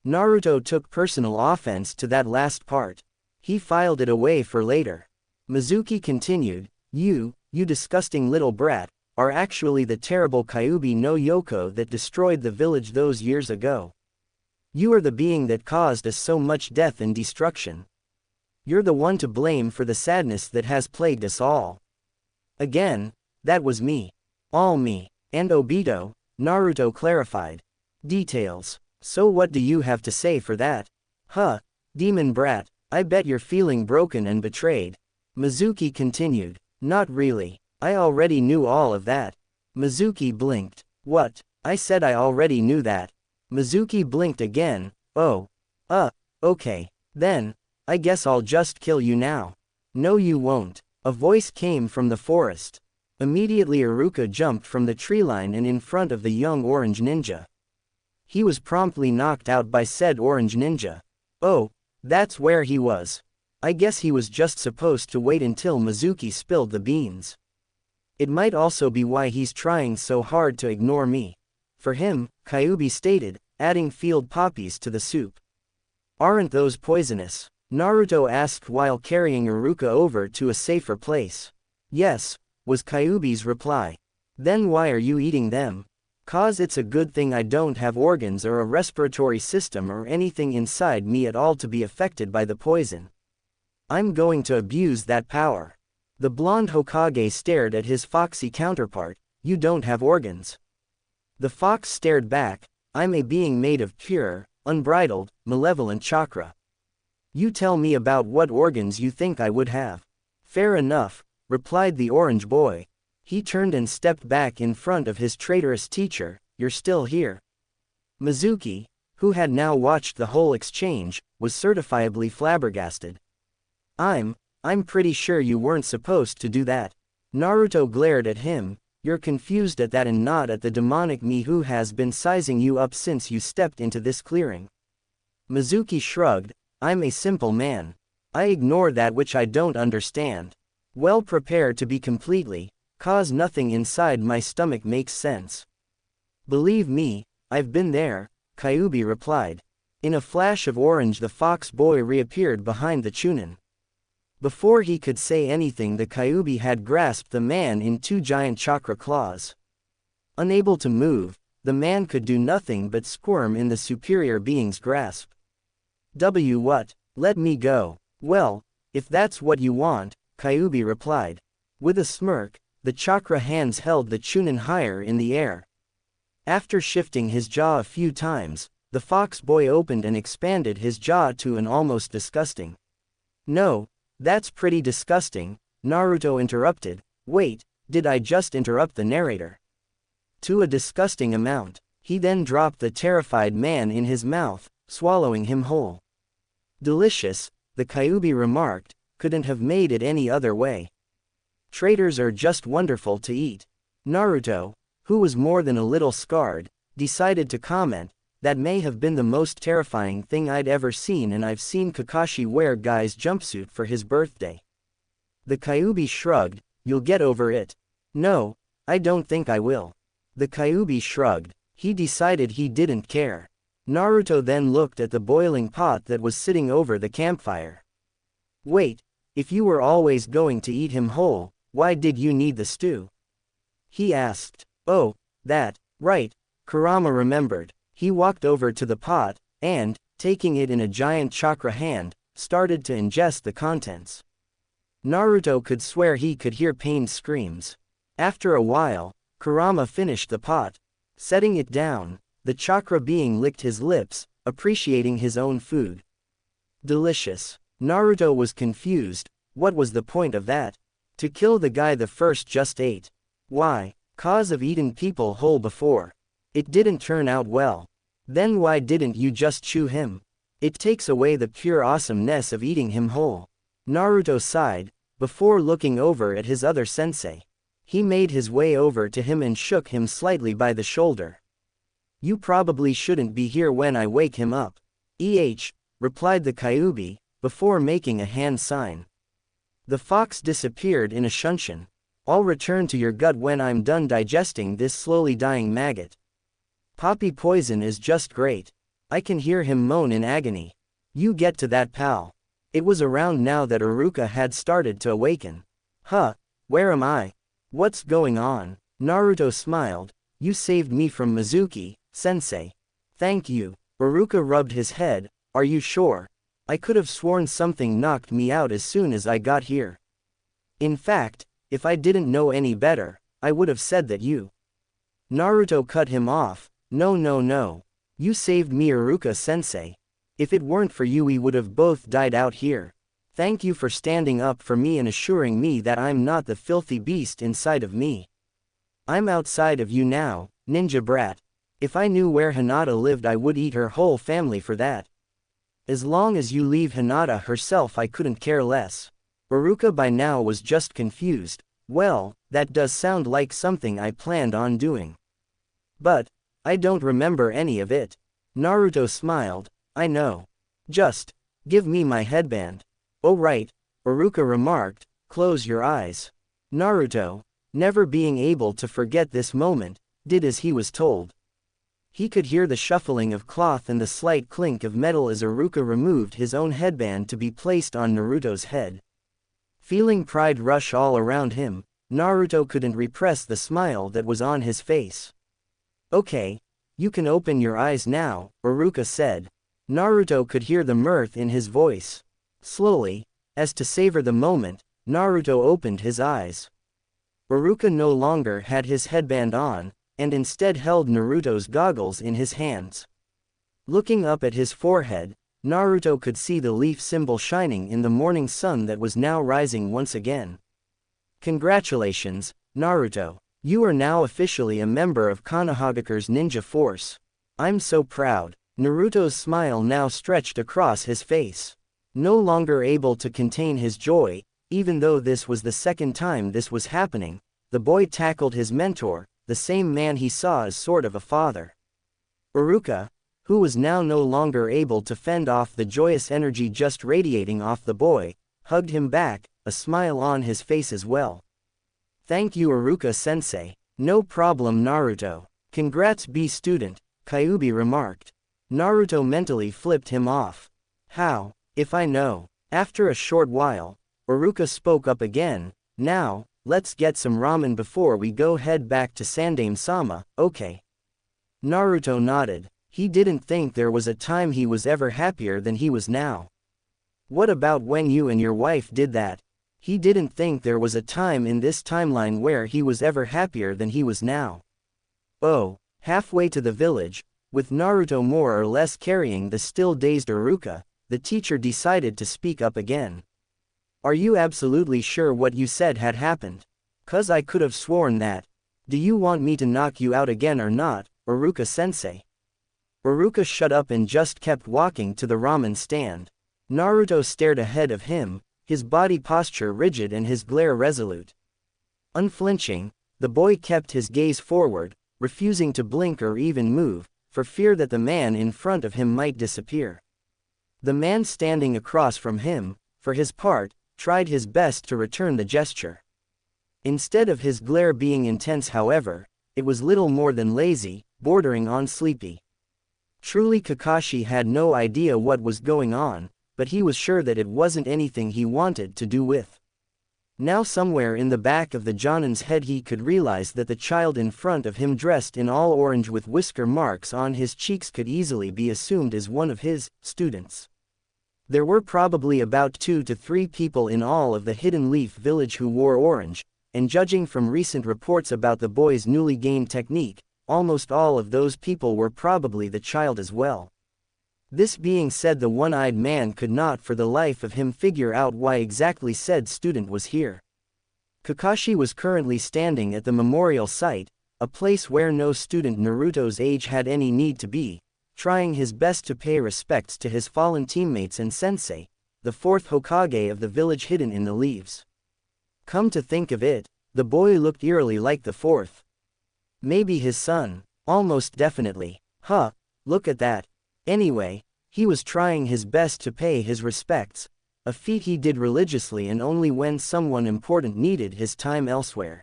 A: Naruto took personal offense to that last part. He filed it away for later. Mizuki continued, you disgusting little brat, are actually the terrible Kyuubi no Yoko that destroyed the village those years ago. You are the being that caused us so much death and destruction. You're the one to blame for the sadness that has plagued us all. Again, that was me. All me. And Obito, Naruto clarified. Details. So what do you have to say for that? Huh, demon brat, I bet you're feeling broken and betrayed. Mizuki continued. Not really. I already knew all of that. Mizuki blinked. What? I said I already knew that. Mizuki blinked again. Oh. Okay. Then, I guess I'll just kill you now. No you won't. A voice came from the forest. Immediately Iruka jumped from the tree line and in front of the young orange ninja. He was promptly knocked out by said orange ninja. Oh, that's where he was. I guess he was just supposed to wait until Mizuki spilled the beans. It might also be why he's trying so hard to ignore me. For him, Kyuubi stated, adding field poppies to the soup. Aren't those poisonous? Naruto asked while carrying Iruka over to a safer place. Yes, was Kyuubi's reply. Then why are you eating them? Cause it's a good thing I don't have organs or a respiratory system or anything inside me at all to be affected by the poison. I'm going to abuse that power. The blonde Hokage stared at his foxy counterpart. You don't have organs. The fox stared back. I'm a being made of pure, unbridled, malevolent chakra. You tell me about what organs you think I would have. Fair enough, replied the orange boy. He turned and stepped back in front of his traitorous teacher. You're still here. Mizuki, who had now watched the whole exchange, was certifiably flabbergasted. I'm pretty sure you weren't supposed to do that. Naruto glared at him. You're confused at that and not at the demonic me who has been sizing you up since you stepped into this clearing. Mizuki shrugged. I'm a simple man. I ignore that which I don't understand. Well prepared to be completely, cause nothing inside my stomach makes sense. Believe me, I've been there, Kyuubi replied. In a flash of orange the fox boy reappeared behind the Chunin. Before he could say anything the Kyuubi had grasped the man in two giant chakra claws. Unable to move, the man could do nothing but squirm in the superior being's grasp. What? Let me go. Well, if that's what you want, Kyuubi replied. With a smirk, the chakra hands held the Chunin higher in the air. After shifting his jaw a few times, the fox boy opened and expanded his jaw to an almost disgusting. No, that's pretty disgusting, Naruto interrupted. Wait, did I just interrupt the narrator? To a disgusting amount. He then dropped the terrified man in his mouth, swallowing him whole. Delicious, the Kyuubi remarked, couldn't have made it any other way. Traitors are just wonderful to eat. Naruto, who was more than a little scarred, decided to comment, that may have been the most terrifying thing I'd ever seen, and I've seen Kakashi wear Guy's jumpsuit for his birthday. The Kyuubi shrugged, you'll get over it. No, I don't think I will. The Kyuubi shrugged. He decided he didn't care. Naruto then looked at the boiling pot that was sitting over the campfire. Wait, if you were always going to eat him whole, why did you need the stew? He asked. Oh, that, right, Kurama remembered. He walked over to the pot, and, taking it in a giant chakra hand, started to ingest the contents. Naruto could swear he could hear pained screams. After a while, Kurama finished the pot. Setting it down, the chakra being licked his lips, appreciating his own food. Delicious. Naruto was confused. What was the point of that? To kill the guy the first just ate. Why? Cause of eating people whole before. It didn't turn out well. Then why didn't you just chew him? It takes away the pure awesomeness of eating him whole. Naruto sighed, before looking over at his other sensei. He made his way over to him and shook him slightly by the shoulder. You probably shouldn't be here when I wake him up. Replied the Kyuubi, before making a hand sign. The fox disappeared in a shunshin. I'll return to your gut when I'm done digesting this slowly dying maggot. Poppy poison is just great. I can hear him moan in agony. You get to that, pal. It was around now that Iruka had started to awaken. Huh, where am I? What's going on? Naruto smiled. You saved me from Mizuki, sensei. Thank you. Iruka rubbed his head. Are you sure? I could have sworn something knocked me out as soon as I got here. In fact, if I didn't know any better, I would have said that you. Naruto cut him off. No. You saved me, Iruka-sensei. If it weren't for you we would have both died out here. Thank you for standing up for me and assuring me that I'm not the filthy beast inside of me. I'm outside of you now, ninja brat. If I knew where Hinata lived I would eat her whole family for that. As long as you leave Hinata herself I couldn't care less. Iruka by now was just confused. Well, that does sound like something I planned on doing. But, I don't remember any of it. Naruto smiled. I know. Just, give me my headband. Oh right, Iruka remarked, close your eyes. Naruto, never being able to forget this moment, did as he was told. He could hear the shuffling of cloth and the slight clink of metal as Iruka removed his own headband to be placed on Naruto's head. Feeling pride rush all around him, Naruto couldn't repress the smile that was on his face. Okay, you can open your eyes now, Iruka said. Naruto could hear the mirth in his voice. Slowly, as to savor the moment, Naruto opened his eyes. Iruka no longer had his headband on, and instead held Naruto's goggles in his hands. Looking up at his forehead, Naruto could see the leaf symbol shining in the morning sun that was now rising once again. Congratulations, Naruto. You are now officially a member of Konohagakure's ninja force. I'm so proud. Naruto's smile now stretched across his face. No longer able to contain his joy, even though this was the second time this was happening, the boy tackled his mentor, the same man he saw as sort of a father. Iruka, who was now no longer able to fend off the joyous energy just radiating off the boy, hugged him back, a smile on his face as well. Thank you, Iruka-sensei. No problem, Naruto. Congrats, B-student, Kyuubi remarked. Naruto mentally flipped him off. How, if I know? After a short while, Iruka spoke up again. Now, let's get some ramen before we go head back to Sandaime-sama, okay? Naruto nodded. He didn't think there was a time he was ever happier than he was now. What about when you and your wife did that? He didn't think there was a time in this timeline where he was ever happier than he was now. Oh, Halfway to the village, with Naruto more or less carrying the still dazed Iruka, the teacher decided to speak up again. Are you absolutely sure what you said had happened? 'Cause I could have sworn that. Do you want me to knock you out again or not, Iruka-sensei? Iruka shut up and just kept walking to the ramen stand. Naruto stared ahead of him, his body posture rigid and his glare resolute. Unflinching, the boy kept his gaze forward, refusing to blink or even move, for fear that the man in front of him might disappear. The man standing across from him, for his part, tried his best to return the gesture. Instead of his glare being intense, however, it was little more than lazy, bordering on sleepy. Truly, Kakashi had no idea what was going on, but he was sure that it wasn't anything he wanted to do with. Now somewhere in the back of the Jonin's head he could realize that the child in front of him dressed in all orange with whisker marks on his cheeks could easily be assumed as one of his students. There were probably about 2 to 3 people in all of the Hidden Leaf village who wore orange, and judging from recent reports about the boy's newly gained technique, almost all of those people were probably the child as well. This being said, the one-eyed man could not for the life of him figure out why exactly said student was here. Kakashi was currently standing at the memorial site, a place where no student Naruto's age had any need to be, trying his best to pay respects to his fallen teammates and sensei, the 4th Hokage of the village hidden in the leaves. Come to think of it, the boy looked eerily like the 4th. Maybe his son, almost definitely. Huh, look at that. Anyway, he was trying his best to pay his respects, a feat he did religiously and only when someone important needed his time elsewhere.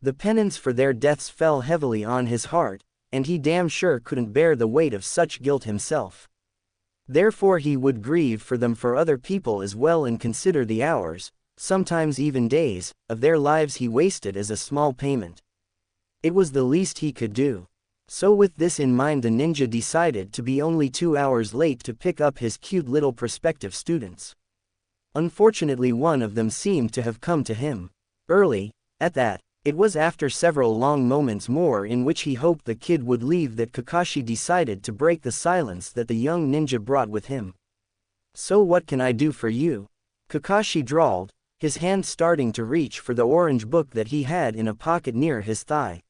A: The penance for their deaths fell heavily on his heart, and he damn sure couldn't bear the weight of such guilt himself. Therefore he would grieve for them for other people as well and consider the hours, sometimes even days, of their lives he wasted as a small payment. It was the least he could do. So with this in mind, the ninja decided to be only 2 hours late to pick up his cute little prospective students. Unfortunately, one of them seemed to have come to him early, at that. It was after several long moments more in which he hoped the kid would leave that Kakashi decided to break the silence that the young ninja brought with him. So what can I do for you? Kakashi drawled, his hand starting to reach for the orange book that he had in a pocket near his thigh.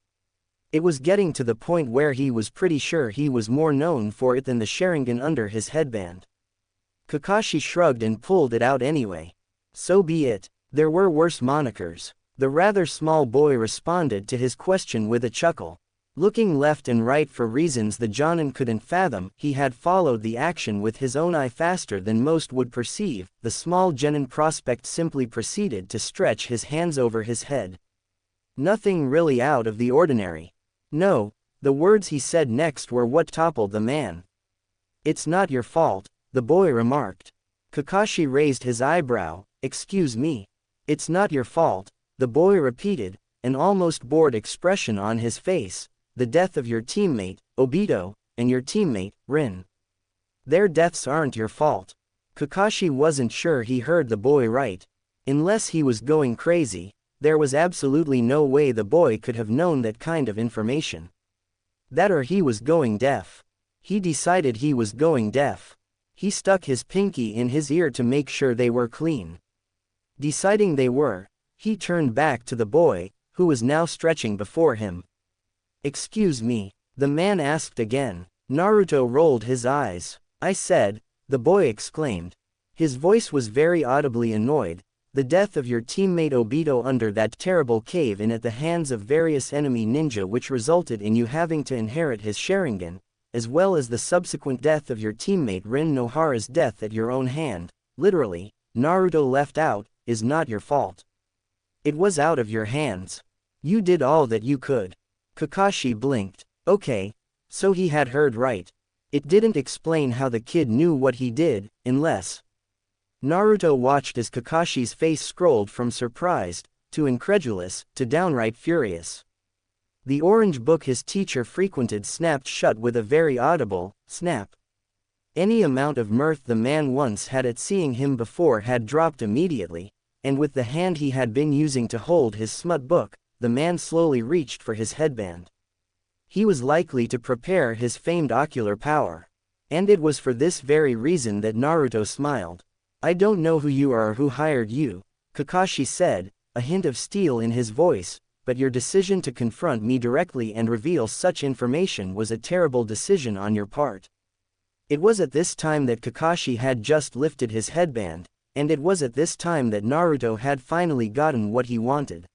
A: It was getting to the point where he was pretty sure he was more known for it than the Sharingan under his headband. Kakashi shrugged and pulled it out anyway. So be it, there were worse monikers. The rather small boy responded to his question with a chuckle. Looking left and right for reasons the Jonin couldn't fathom, he had followed the action with his own eye faster than most would perceive. The small genin prospect simply proceeded to stretch his hands over his head. Nothing really out of the ordinary. No, the words he said next were what toppled the man. It's not your fault, the boy remarked. Kakashi raised his eyebrow. Excuse me. It's not your fault, the boy repeated, an almost bored expression on his face. The death of your teammate, Obito, and your teammate, Rin. Their deaths aren't your fault. Kakashi wasn't sure he heard the boy right. Unless he was going crazy, there was absolutely no way the boy could have known that kind of information. That or he was going deaf. He decided he was going deaf. He stuck his pinky in his ear to make sure they were clean. Deciding they were, he turned back to the boy, who was now stretching before him. Excuse me, the man asked again. Naruto rolled his eyes. I said, the boy exclaimed. His voice was very audibly annoyed. The death of your teammate Obito under that terrible cave-in at the hands of various enemy ninja, which resulted in you having to inherit his Sharingan, as well as the subsequent death of your teammate Rin Nohara's death at your own hand, literally, Naruto left out, is not your fault. It was out of your hands. You did all that you could. Kakashi blinked. Okay, so he had heard right. It didn't explain how the kid knew what he did, unless... Naruto watched as Kakashi's face scrolled from surprised, to incredulous, to downright furious. The orange book his teacher frequented snapped shut with a very audible snap. Any amount of mirth the man once had at seeing him before had dropped immediately, and with the hand he had been using to hold his smut book, the man slowly reached for his headband. He was likely to prepare his famed ocular power. And it was for this very reason that Naruto smiled. I don't know who you are or who hired you, Kakashi said, a hint of steel in his voice, but your decision to confront me directly and reveal such information was a terrible decision on your part. It was at this time that Kakashi had just lifted his headband, and it was at this time that Naruto had finally gotten what he wanted.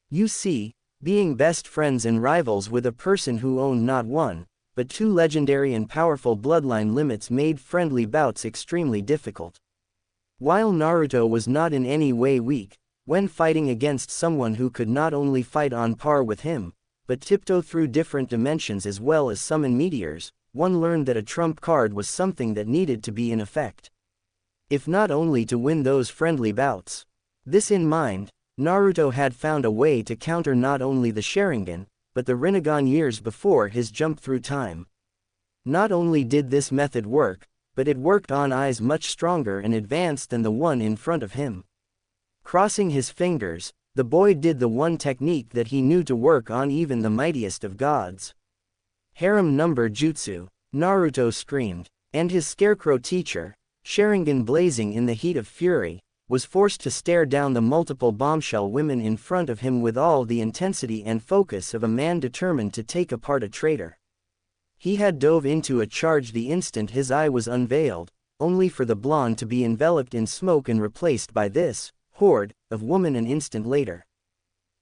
A: You see, being best friends and rivals with a person who owned not one, but two legendary and powerful bloodline limits made friendly bouts extremely difficult. While Naruto was not in any way weak, when fighting against someone who could not only fight on par with him, but tiptoe through different dimensions as well as summon meteors, one learned that a trump card was something that needed to be in effect. If not only to win those friendly bouts. This in mind, Naruto had found a way to counter not only the Sharingan, but the Rinnegan years before his jump through time. Not only did this method work, but it worked on eyes much stronger and advanced than the one in front of him. Crossing his fingers, the boy did the one technique that he knew to work on even the mightiest of gods. Harem number jutsu, Naruto screamed, and his scarecrow teacher, Sharingan blazing in the heat of fury, was forced to stare down the multiple bombshell women in front of him with all the intensity and focus of a man determined to take apart a traitor. He had dove into a charge the instant his eye was unveiled, only for the blonde to be enveloped in smoke and replaced by this horde of woman an instant later.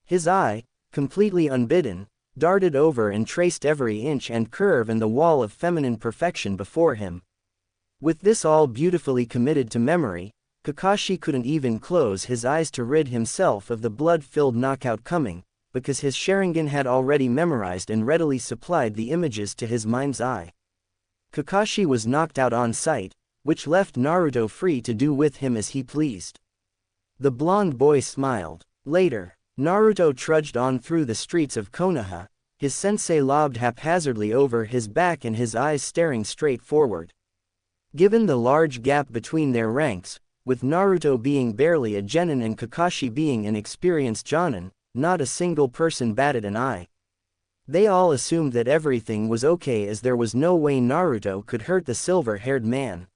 A: His eye, completely unbidden, darted over and traced every inch and curve and the wall of feminine perfection before him. With this all beautifully committed to memory, Kakashi couldn't even close his eyes to rid himself of the blood-filled knockout coming, because his Sharingan had already memorized and readily supplied the images to his mind's eye. Kakashi was knocked out on sight, which left Naruto free to do with him as he pleased. The blonde boy smiled. Later, Naruto trudged on through the streets of Konoha, his sensei lobbed haphazardly over his back and his eyes staring straight forward. Given the large gap between their ranks, with Naruto being barely a genin and Kakashi being an experienced jonin, not a single person batted an eye. They all assumed that everything was okay as there was no way Naruto could hurt the silver-haired man.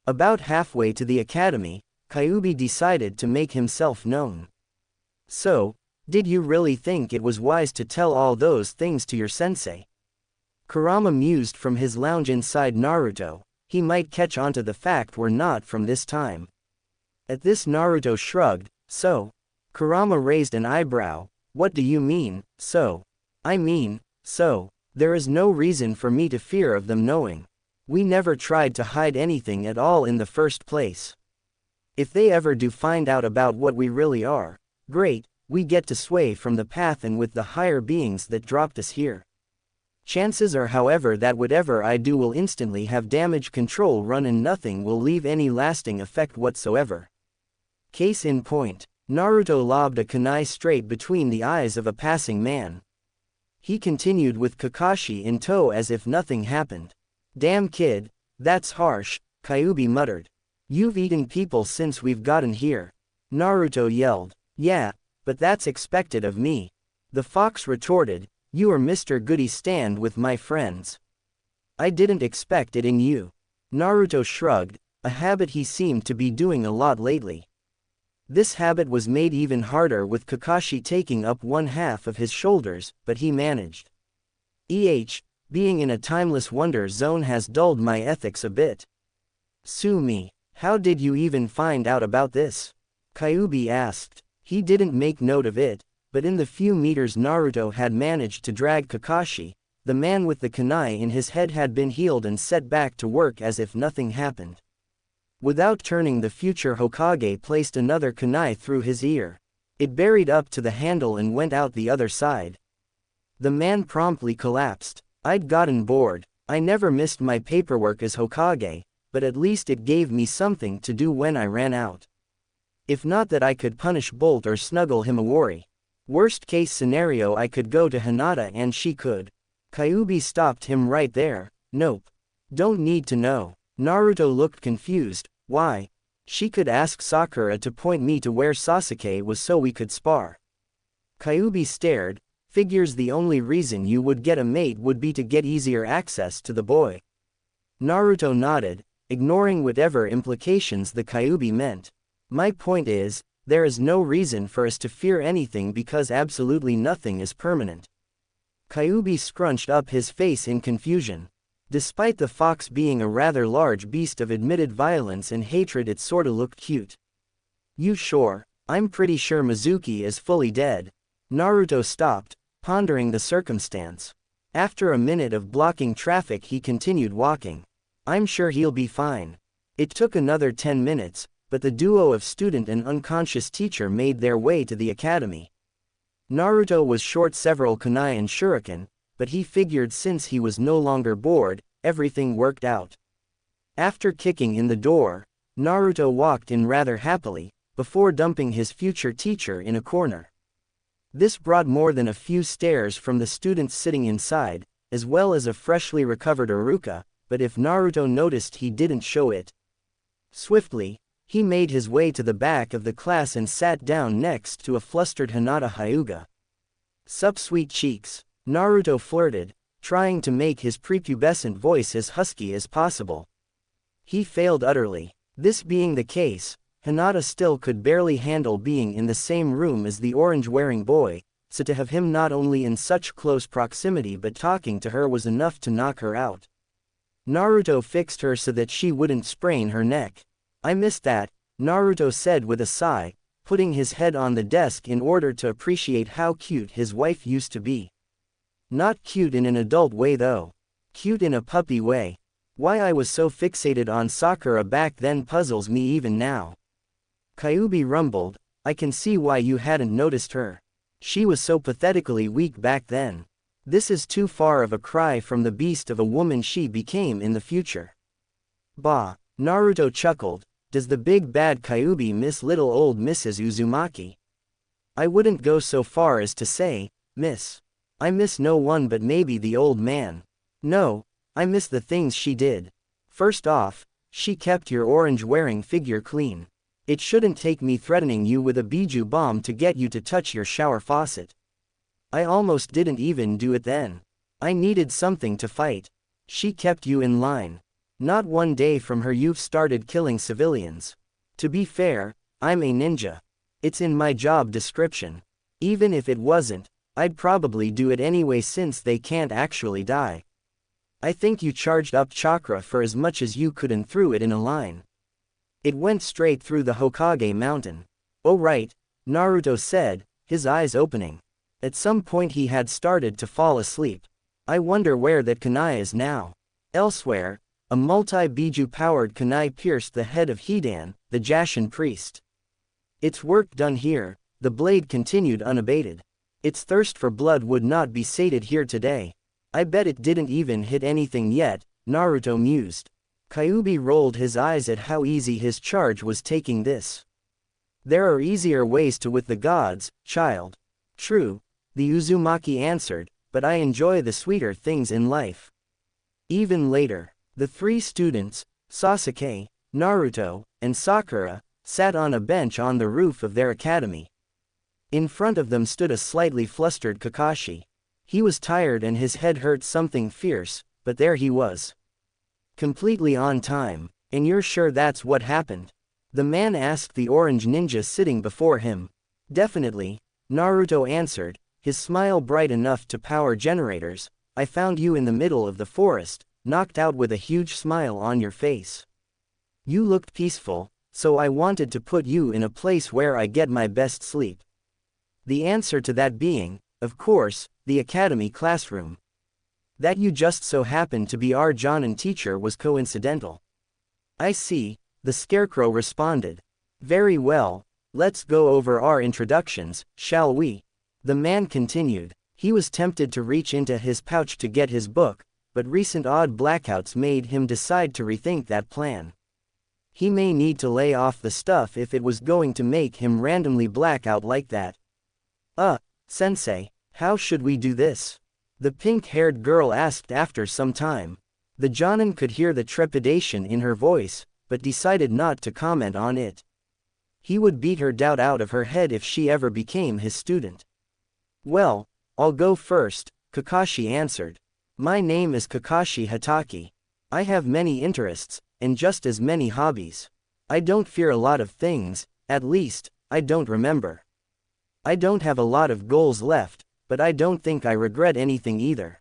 A: About halfway to the academy, Kyuubi decided to make himself known. So, did you really think it was wise to tell all those things to your sensei? Kurama mused from his lounge inside Naruto. He might catch on to the fact we're not from this time. At this Naruto shrugged. So? Kurama raised an eyebrow. What do you mean, so? I mean, so, there is no reason for me to fear of them knowing. We never tried to hide anything at all in the first place. If they ever do find out about what we really are, great, we get to sway from the path and with the higher beings that dropped us here. Chances are however that whatever I do will instantly have damage control run and nothing will leave any lasting effect whatsoever. Case in point, Naruto lobbed a kunai straight between the eyes of a passing man. He continued with Kakashi in tow as if nothing happened. Damn kid, that's harsh, Kyuubi muttered. You've eaten people since we've gotten here. Naruto yelled. Yeah, but that's expected of me. The fox retorted, you are Mr. Goody stand with my friends. I didn't expect it in you. Naruto shrugged, a habit he seemed to be doing a lot lately. This habit was made even harder with Kakashi taking up one half of his shoulders, but he managed. Being in a timeless wonder zone has dulled my ethics a bit. Sue me, how did you even find out about this? Kyuubi asked. He didn't make note of it, but in the few meters Naruto had managed to drag Kakashi, the man with the kunai in his head had been healed and set back to work as if nothing happened. Without turning, the future Hokage placed another kunai through his ear. It buried up to the handle and went out the other side. The man promptly collapsed. I'd gotten bored. I never missed my paperwork as Hokage, but at least it gave me something to do when I ran out. If not that I could punish Bolt or snuggle him a worry. Worst case scenario I could go to Hinata and she could. Kyuubi stopped him right there. Nope. Don't need to know. Naruto looked confused. Why? She could ask Sakura to point me to where Sasuke was so we could spar. Kyuubi stared. Figures the only reason you would get a mate would be to get easier access to the boy. Naruto nodded, ignoring whatever implications the Kyuubi meant. My point is, there is no reason for us to fear anything because absolutely nothing is permanent. Kyuubi scrunched up his face in confusion. Despite the fox being a rather large beast of admitted violence and hatred, it sorta looked cute. You sure? I'm pretty sure Mizuki is fully dead. Naruto stopped, pondering the circumstance. After a minute of blocking traffic, he continued walking. I'm sure he'll be fine. It took another 10 minutes, but the duo of student and unconscious teacher made their way to the academy. Naruto was short several kunai and shuriken, but he figured since he was no longer bored, everything worked out. After kicking in the door, Naruto walked in rather happily, before dumping his future teacher in a corner. This brought more than a few stares from the students sitting inside, as well as a freshly recovered Iruka, but if Naruto noticed, he didn't show it. Swiftly, he made his way to the back of the class and sat down next to a flustered Hinata Hyuga. "Sup, sweet cheeks?" Naruto flirted, trying to make his prepubescent voice as husky as possible. He failed utterly. This being the case, Hinata still could barely handle being in the same room as the orange-wearing boy, so to have him not only in such close proximity but talking to her was enough to knock her out. Naruto fixed her so that she wouldn't sprain her neck. "I missed that," Naruto said with a sigh, putting his head on the desk in order to appreciate how cute his wife used to be. Not cute in an adult way though. Cute in a puppy way. Why I was so fixated on Sakura back then puzzles me even now. Kyuubi rumbled, "I can see why you hadn't noticed her. She was so pathetically weak back then. This is too far of a cry from the beast of a woman she became in the future." Bah, Naruto chuckled, "Does the big bad Kyuubi miss little old Mrs. Uzumaki? I wouldn't go so far as to say, miss. I miss no one but maybe the old man. No, I miss the things she did. First off, she kept your orange-wearing figure clean. It shouldn't take me threatening you with a biju bomb to get you to touch your shower faucet. I almost didn't even do it then. I needed something to fight. She kept you in line. Not one day from her you've started killing civilians. To be fair, I'm a ninja. It's in my job description. Even if it wasn't, I'd probably do it anyway since they can't actually die. I think you charged up chakra for as much as you could and threw it in a line. It went straight through the Hokage mountain." "Oh right," Naruto said, his eyes opening. At some point he had started to fall asleep. "I wonder where that kunai is now." Elsewhere, a multi-biju-powered kunai pierced the head of Hidan, the Jashin priest. "It's work done here," the blade continued unabated. "Its thirst for blood would not be sated here today. I bet it didn't even hit anything yet," Naruto mused. Kyuubi rolled his eyes at how easy his charge was taking this. "There are easier ways to with the gods, child." "True," the Uzumaki answered, "but I enjoy the sweeter things in life." Even later, the three students, Sasuke, Naruto, and Sakura, sat on a bench on the roof of their academy. In front of them stood a slightly flustered Kakashi. He was tired and his head hurt something fierce, but there he was. "Completely on time, and you're sure that's what happened?" the man asked the orange ninja sitting before him. "Definitely," Naruto answered, his smile bright enough to power generators. "I found you in the middle of the forest, knocked out with a huge smile on your face. You looked peaceful, so I wanted to put you in a place where I get my best sleep." The answer to that being, of course, the academy classroom. That you just so happened to be our Jonin teacher was coincidental. "I see," the scarecrow responded. "Very well, let's go over our introductions, shall we?" the man continued. He was tempted to reach into his pouch to get his book, but recent odd blackouts made him decide to rethink that plan. He may need to lay off the stuff if it was going to make him randomly black out like that. Sensei, how should we do this?" the pink-haired girl asked after some time. The Jonin could hear the trepidation in her voice, but decided not to comment on it. He would beat her doubt out of her head if she ever became his student. "Well, I'll go first, Kakashi answered. My name is Kakashi Hatake. I have many interests, and just as many hobbies. I don't fear a lot of things, at least, I don't remember. I don't have a lot of goals left, but I don't think I regret anything either.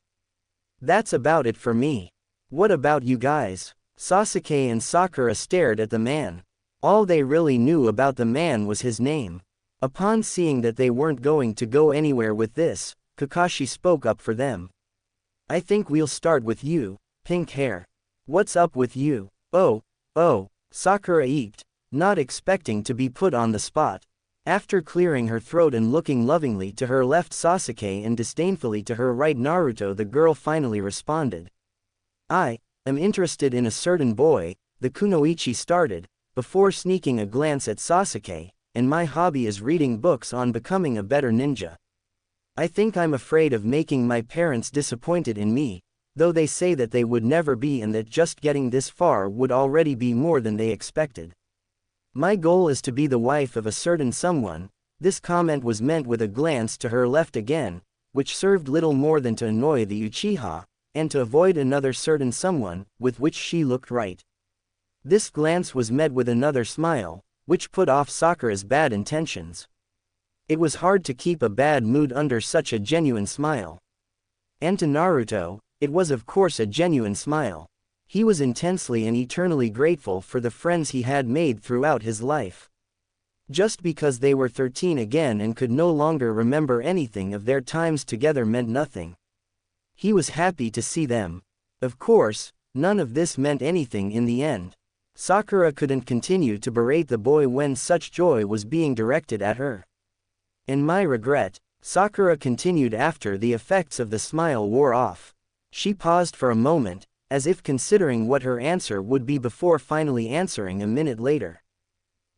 A: That's about it for me. What about you guys? Sasuke and Sakura stared at the man. All they really knew about the man was his name. Upon seeing that they weren't going to go anywhere with this, Kakashi spoke up for them. I think we'll start with you, pink hair. What's up with you? Oh, Sakura eeked, not expecting to be put on the spot. After clearing her throat and looking lovingly to her left Sasuke and disdainfully to her right Naruto, the girl finally responded. I am interested in a certain boy, the kunoichi started, before sneaking a glance at Sasuke, and my hobby is reading books on becoming a better ninja. I think I'm afraid of making my parents disappointed in me, though they say that they would never be and that just getting this far would already be more than they expected. My goal is to be the wife of a certain someone. This comment was meant with a glance to her left again, which served little more than to annoy the Uchiha, and to avoid another certain someone, with which she looked right. This glance was met with another smile, which put off Sakura's bad intentions. It was hard to keep a bad mood under such a genuine smile. And to Naruto, it was of course a genuine smile. He was intensely and eternally grateful for the friends he had made throughout his life. Just because they were 13 again and could no longer remember anything of their times together meant nothing. He was happy to see them. Of course, none of this meant anything in the end. Sakura couldn't continue to berate the boy when such joy was being directed at her. In my regret, Sakura continued after the effects of the smile wore off. She paused for a moment, as if considering what her answer would be before finally answering a minute later.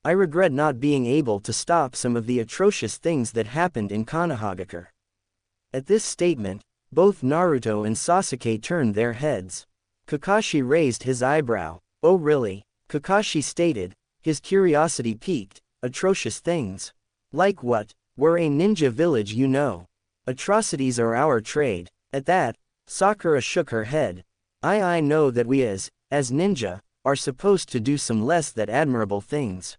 A: I regret not being able to stop some of the atrocious things that happened in Konohagakure. At this statement, both Naruto and Sasuke turned their heads. Kakashi raised his eyebrow. Oh really? Kakashi stated, his curiosity piqued. Atrocious things? Like what? We're a ninja village, you know. Atrocities are our trade. At that, Sakura shook her head. I know that we as ninja, are supposed to do some less than admirable things.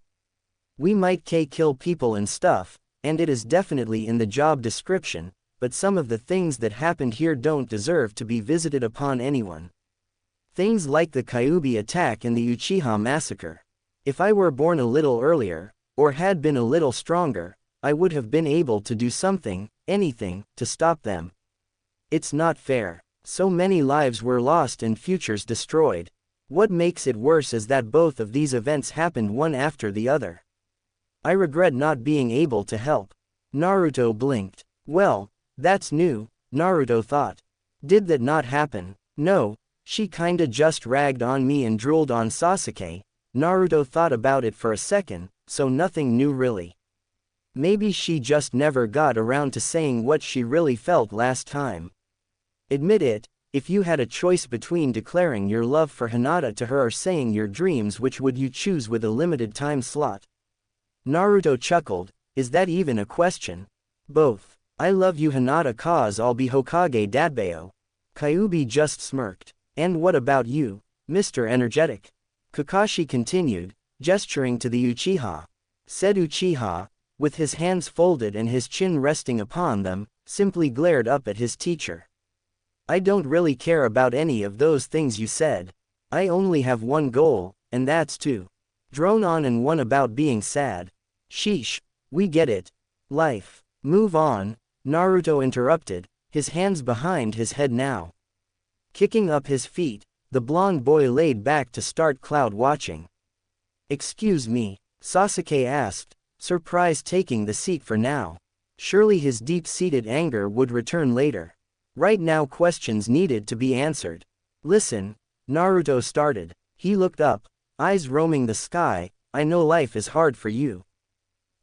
A: We might kill people and stuff, and it is definitely in the job description, but some of the things that happened here don't deserve to be visited upon anyone. Things like the Kyuubi attack and the Uchiha massacre. If I were born a little earlier, or had been a little stronger, I would have been able to do something, anything, to stop them. It's not fair. So many lives were lost and futures destroyed. What makes it worse is that both of these events happened one after the other. I regret not being able to help. Naruto blinked. Well, that's new, Naruto thought. Did that not happen? No, she kinda just ragged on me and drooled on Sasuke. Naruto thought about it for a second, so nothing new really. Maybe she just never got around to saying what she really felt last time. Admit it, if you had a choice between declaring your love for Hinata to her or saying your dreams, which would you choose with a limited time slot? Naruto chuckled, is that even a question? Both. I love you Hinata cause I'll be Hokage Dadbeo. Kyuubi just smirked. And what about you, Mr. Energetic? Kakashi continued, gesturing to the Uchiha. Said Uchiha, with his hands folded and his chin resting upon them, simply glared up at his teacher. I don't really care about any of those things you said. I only have one goal, and that's to drone on, and one about being sad. Sheesh, we get it. Life. Move on, Naruto interrupted, his hands behind his head now. Kicking up his feet, the blonde boy laid back to start cloud watching. Excuse me, Sasuke asked, surprise taking the seat for now. Surely his deep-seated anger would return later. Right now questions needed to be answered. Listen, Naruto started. He looked up, eyes roaming the sky. I know life is hard for you.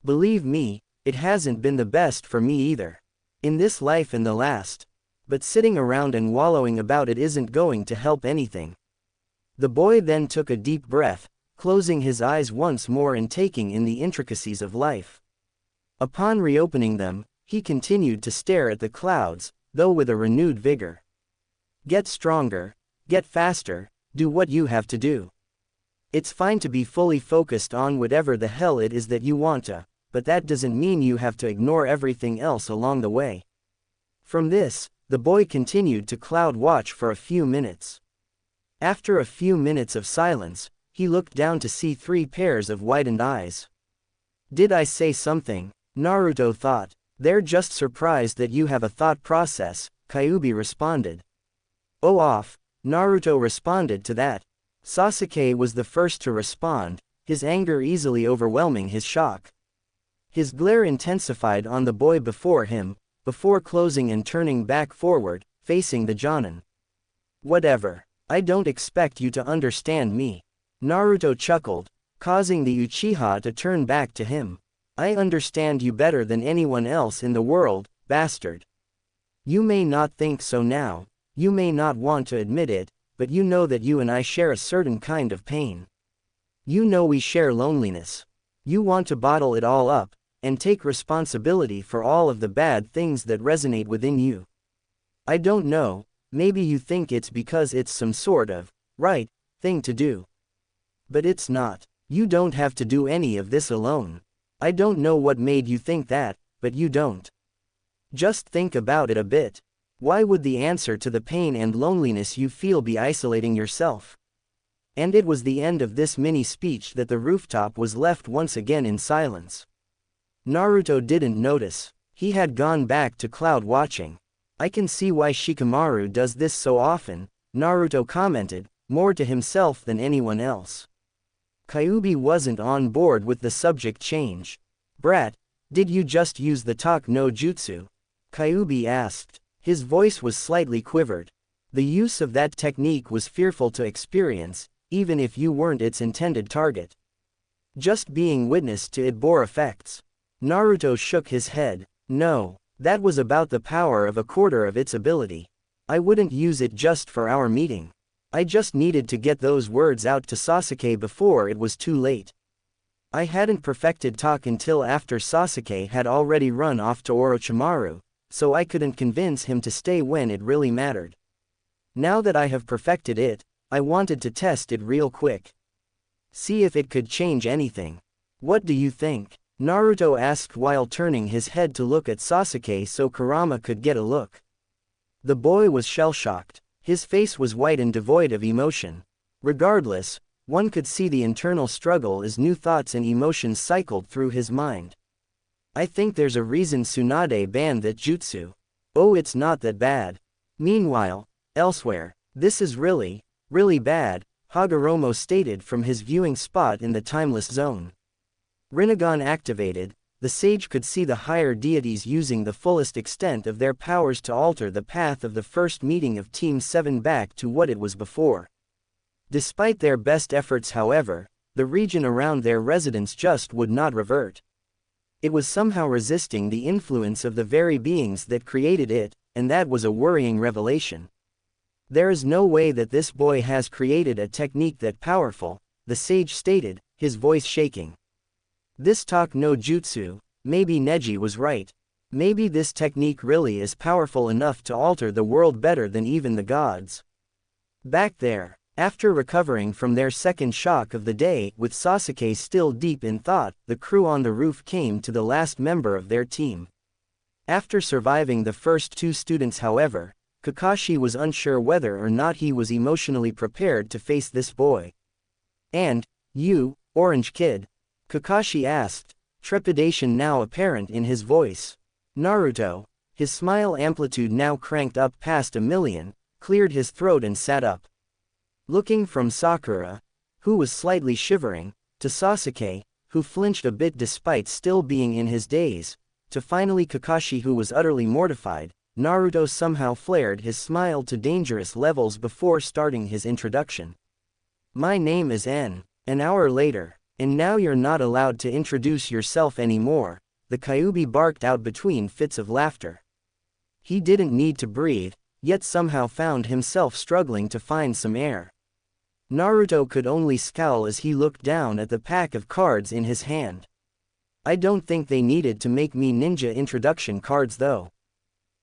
A: Believe me, it hasn't been the best for me either. In this life and the last. But sitting around and wallowing about it isn't going to help anything. The boy then took a deep breath, closing his eyes once more and taking in the intricacies of life. Upon reopening them, He continued to stare at the clouds, though with a renewed vigor. Get stronger, get faster, do what you have to do. It's fine to be fully focused on whatever the hell it is that you want to, but that doesn't mean you have to ignore everything else along the way. From this, the boy continued to cloud watch for a few minutes. After a few minutes of silence, he looked down to see 3 pairs of widened eyes. Did I say something? Naruto thought. They're just surprised that you have a thought process, Kyuubi responded. Oh off, Naruto responded to that. Sasuke was the first to respond, his anger easily overwhelming his shock. His glare intensified on the boy before him, before closing and turning back forward, facing the Jonin. Whatever. I don't expect you to understand me. Naruto chuckled, causing the Uchiha to turn back to him. I understand you better than anyone else in the world, bastard. You may not think so now, you may not want to admit it, but you know that you and I share a certain kind of pain. You know we share loneliness. You want to bottle it all up, and take responsibility for all of the bad things that resonate within you. I don't know, maybe you think it's because it's some sort of right thing to do. But it's not. You don't have to do any of this alone. I don't know what made you think that, but you don't. Just think about it a bit. Why would the answer to the pain and loneliness you feel be isolating yourself? And it was the end of this mini speech that the rooftop was left once again in silence. Naruto didn't notice. He had gone back to cloud watching. I can see why Shikamaru does this so often, Naruto commented, more to himself than anyone else. Kyuubi wasn't on board with the subject change. Brat, did you just use the talk no jutsu? Kyuubi asked. His voice was slightly quivered. The use of that technique was fearful to experience, even if you weren't its intended target. Just being witness to it bore effects. Naruto shook his head. No, that was about the power of a quarter of its ability. I wouldn't use it just for our meeting. I just needed to get those words out to Sasuke before it was too late. I hadn't perfected talk until after Sasuke had already run off to Orochimaru, so I couldn't convince him to stay when it really mattered. Now that I have perfected it, I wanted to test it real quick. See if it could change anything. What do you think? Naruto asked while turning his head to look at Sasuke so Kurama could get a look. The boy was shell-shocked. His face was white and devoid of emotion. Regardless, one could see the internal struggle as new thoughts and emotions cycled through his mind. I think there's a reason Tsunade banned that jutsu. Oh, it's not that bad. Meanwhile, elsewhere, this is really, really bad, Hagoromo stated from his viewing spot in the timeless zone. Rinnegan activated, the sage could see the higher deities using the fullest extent of their powers to alter the path of the first meeting of Team 7 back to what it was before. Despite their best efforts, however, the region around their residence just would not revert. It was somehow resisting the influence of the very beings that created it, and that was a worrying revelation. There is no way that this boy has created a technique that powerful, the sage stated, his voice shaking. This talk no jutsu, maybe Neji was right. Maybe this technique really is powerful enough to alter the world better than even the gods. Back there, after recovering from their second shock of the day, with Sasuke still deep in thought, the crew on the roof came to the last member of their team. After surviving the first 2 students, however, Kakashi was unsure whether or not he was emotionally prepared to face this boy. And, you, Orange Kid? Kakashi asked, trepidation now apparent in his voice. Naruto, his smile amplitude now cranked up past 1,000,000, cleared his throat and sat up. Looking from Sakura, who was slightly shivering, to Sasuke, who flinched a bit despite still being in his daze, to finally Kakashi, who was utterly mortified, Naruto somehow flared his smile to dangerous levels before starting his introduction. My name is N. An hour later. And now you're not allowed to introduce yourself anymore, the Kyuubi barked out between fits of laughter. He didn't need to breathe, yet somehow found himself struggling to find some air. Naruto could only scowl as he looked down at the pack of cards in his hand. I don't think they needed to make me ninja introduction cards though.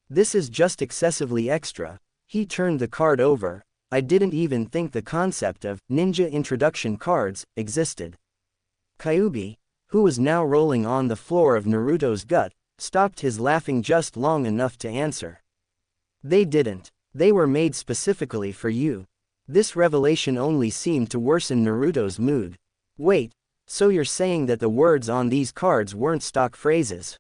A: This is just excessively extra. He turned the card over. I didn't even think the concept of ninja introduction cards existed. Kyuubi, who was now rolling on the floor of Naruto's gut, stopped his laughing just long enough to answer. They didn't. They were made specifically for you. This revelation only seemed to worsen Naruto's mood. Wait, so you're saying that the words on these cards weren't stock phrases?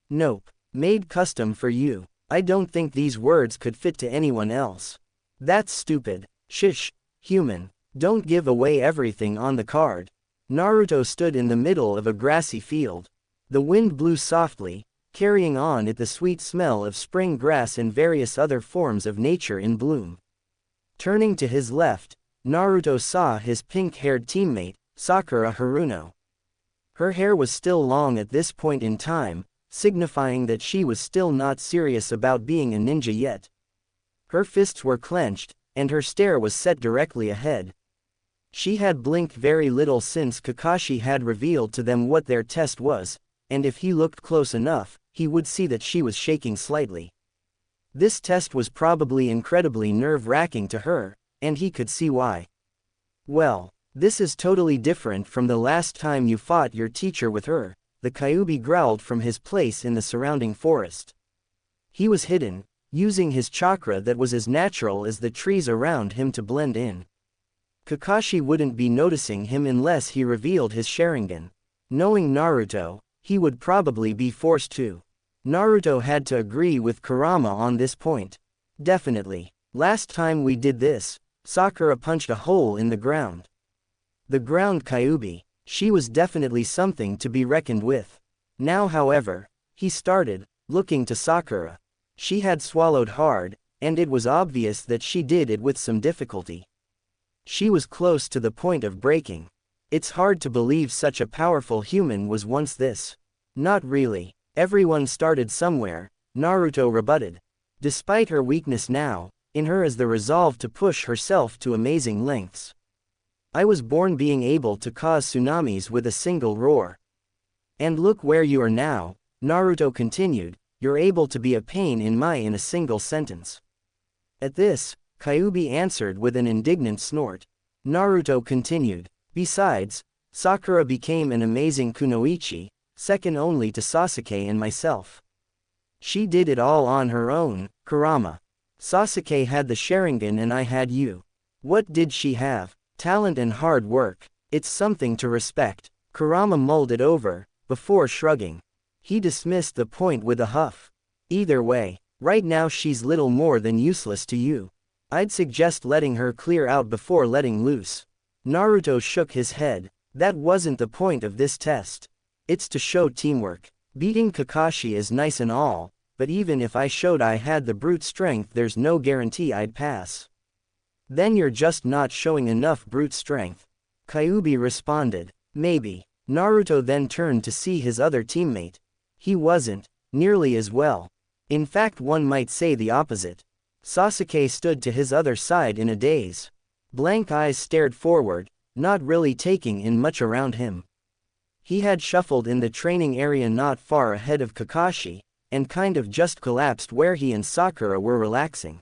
A: Nope. Made custom for you. I don't think these words could fit to anyone else. That's stupid. Shish, human. Don't give away everything on the card. Naruto stood in the middle of a grassy field. The wind blew softly, carrying on it the sweet smell of spring grass and various other forms of nature in bloom. Turning to his left, Naruto saw his pink-haired teammate, Sakura Haruno. Her hair was still long at this point in time, signifying that she was still not serious about being a ninja yet. Her fists were clenched, and her stare was set directly ahead. She had blinked very little since Kakashi had revealed to them what their test was, and if he looked close enough, he would see that she was shaking slightly. This test was probably incredibly nerve-wracking to her, and he could see why. Well, this is totally different from the last time you fought your teacher with her, the Kyuubi growled from his place in the surrounding forest. He was hidden, using his chakra that was as natural as the trees around him to blend in. Kakashi wouldn't be noticing him unless he revealed his Sharingan. Knowing Naruto, he would probably be forced to. Naruto had to agree with Kurama on this point. Definitely. Last time we did this, Sakura punched a hole in the ground. The ground Kyuubi. She was definitely something to be reckoned with. Now however, he started, looking to Sakura. She had swallowed hard, and it was obvious that she did it with some difficulty. She was close to the point of breaking. It's hard to believe such a powerful human was once this. Not really. Everyone started somewhere, Naruto rebutted. Despite her weakness now, in her is the resolve to push herself to amazing lengths. I was born being able to cause tsunamis with a single roar. And look where you are now, Naruto continued, you're able to be a pain in a single sentence. At this, Kyuubi answered with an indignant snort. Naruto continued, besides, Sakura became an amazing kunoichi, second only to Sasuke and myself. She did it all on her own, Kurama. Sasuke had the Sharingan and I had you. What did she have? Talent and hard work. It's something to respect. Kurama mulled it over, before shrugging. He dismissed the point with a huff. Either way, right now she's little more than useless to you. I'd suggest letting her clear out before letting loose. Naruto shook his head. That wasn't the point of this test. It's to show teamwork. Beating Kakashi is nice and all, but even if I showed I had the brute strength, there's no guarantee I'd pass. Then you're just not showing enough brute strength. Kyuubi responded. Maybe. Naruto then turned to see his other teammate. He wasn't nearly as well. In fact, one might say the opposite. Sasuke stood to his other side in a daze. Blank eyes stared forward, not really taking in much around him. He had shuffled in the training area not far ahead of Kakashi, and kind of just collapsed where he and Sakura were relaxing.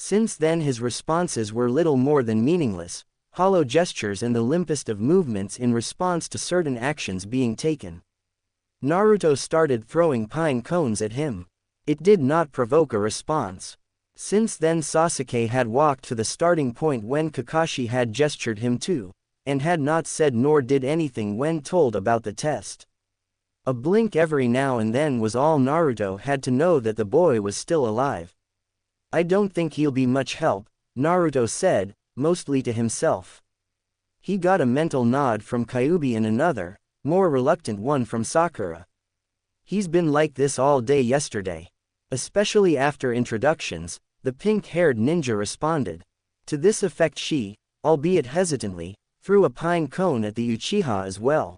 A: Since then his responses were little more than meaningless, hollow gestures and the limpest of movements in response to certain actions being taken. Naruto started throwing pine cones at him. It did not provoke a response. Since then Sasuke had walked to the starting point when Kakashi had gestured him to, and had not said nor did anything when told about the test. A blink every now and then was all Naruto had to know that the boy was still alive. I don't think he'll be much help, Naruto said, mostly to himself. He got a mental nod from Kyuubi and another, more reluctant one from Sakura. He's been like this all day yesterday. Especially after introductions, the pink-haired ninja responded. To this effect she, albeit hesitantly, threw a pine cone at the Uchiha as well.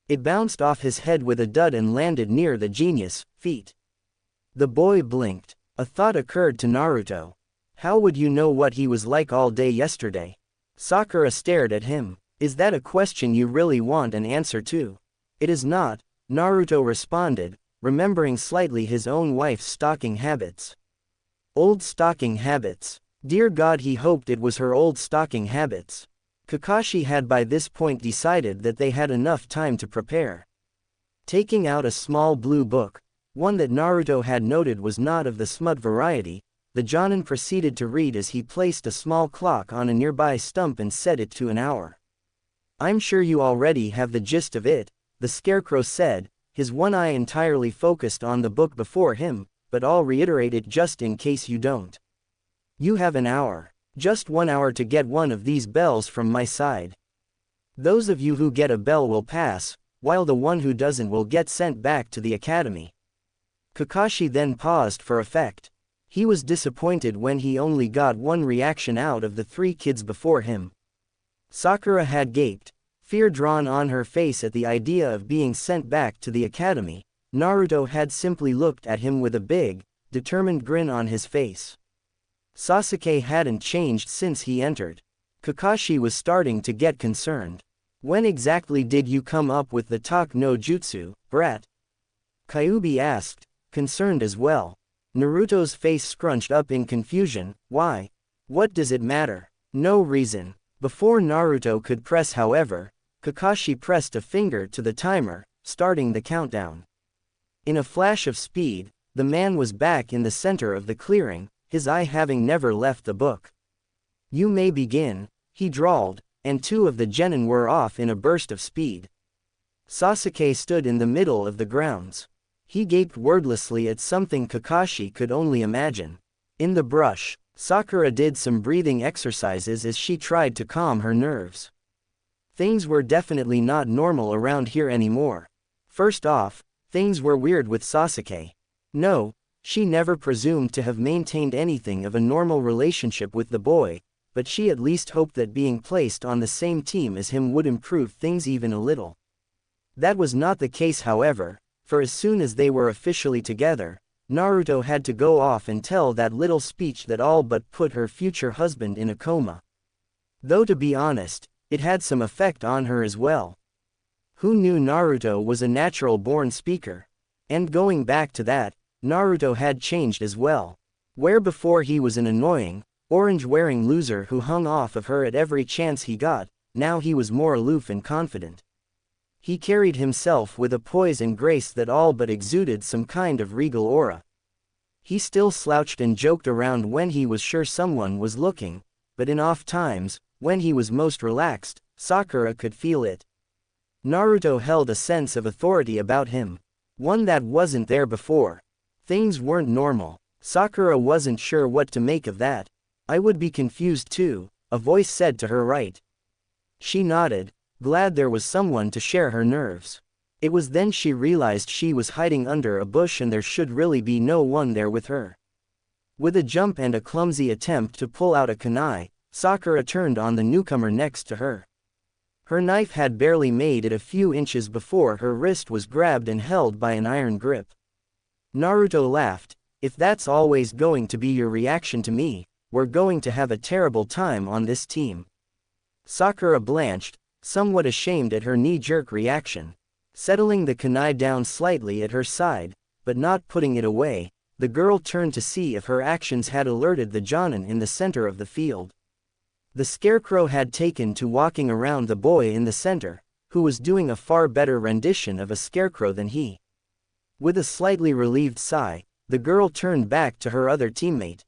A: It bounced off his head with a dud and landed near the genius' feet. The boy blinked. A thought occurred to Naruto. How would you know what he was like all day yesterday? Sakura stared at him. Is that a question you really want an answer to? It is not, Naruto responded, remembering slightly his own wife's stalking habits. Old stalking habits. Dear God, he hoped it was her old stalking habits. Kakashi had by this point decided that they had enough time to prepare. Taking out a small blue book, one that Naruto had noted was not of the smut variety, the Jonin proceeded to read as he placed a small clock on a nearby stump and set it to an hour. I'm sure you already have the gist of it, the Scarecrow said, his one eye entirely focused on the book before him, but I'll reiterate it just in case you don't. You have an hour. Just 1 hour to get one of these bells from my side. Those of you who get a bell will pass, while the one who doesn't will get sent back to the academy. Kakashi then paused for effect. He was disappointed when he only got one reaction out of the 3 kids before him. Sakura had gaped, fear drawn on her face at the idea of being sent back to the academy. Naruto had simply looked at him with a big, determined grin on his face. Sasuke hadn't changed since he entered. Kakashi was starting to get concerned. When exactly did you come up with the talk no jutsu, brat? Kyuubi asked, concerned as well. Naruto's face scrunched up in confusion. Why? What does it matter? No reason. Before Naruto could press, however, Kakashi pressed a finger to the timer, starting the countdown. In a flash of speed, the man was back in the center of the clearing, his eye having never left the book. You may begin, he drawled, and 2 of the genin were off in a burst of speed. Sasuke stood in the middle of the grounds. He gaped wordlessly at something Kakashi could only imagine. In the brush, Sakura did some breathing exercises as she tried to calm her nerves. Things were definitely not normal around here anymore. First off, things were weird with Sasuke. No, she never presumed to have maintained anything of a normal relationship with the boy, but she at least hoped that being placed on the same team as him would improve things even a little. That was not the case, however, for as soon as they were officially together, Naruto had to go off and tell that little speech that all but put her future husband in a coma. Though to be honest, it had some effect on her as well. Who knew Naruto was a natural-born speaker? And going back to that, Naruto had changed as well. Where before he was an annoying, orange-wearing loser who hung off of her at every chance he got, now he was more aloof and confident. He carried himself with a poise and grace that all but exuded some kind of regal aura. He still slouched and joked around when he was sure someone was looking, but in off times, when he was most relaxed, Sakura could feel it. Naruto held a sense of authority about him, one that wasn't there before. Things weren't normal. Sakura wasn't sure what to make of that. I would be confused too, a voice said to her right. She nodded, glad there was someone to share her nerves. It was then she realized she was hiding under a bush and there should really be no one there with her. With a jump and a clumsy attempt to pull out a kunai, Sakura turned on the newcomer next to her. Her knife had barely made it a few inches before her wrist was grabbed and held by an iron grip. Naruto laughed. If that's always going to be your reaction to me, we're going to have a terrible time on this team. Sakura blanched, somewhat ashamed at her knee-jerk reaction. Settling the kunai down slightly at her side, but not putting it away, the girl turned to see if her actions had alerted the Jonin in the center of the field. The Scarecrow had taken to walking around the boy in the center, who was doing a far better rendition of a scarecrow than he. With a slightly relieved sigh, the girl turned back to her other teammate.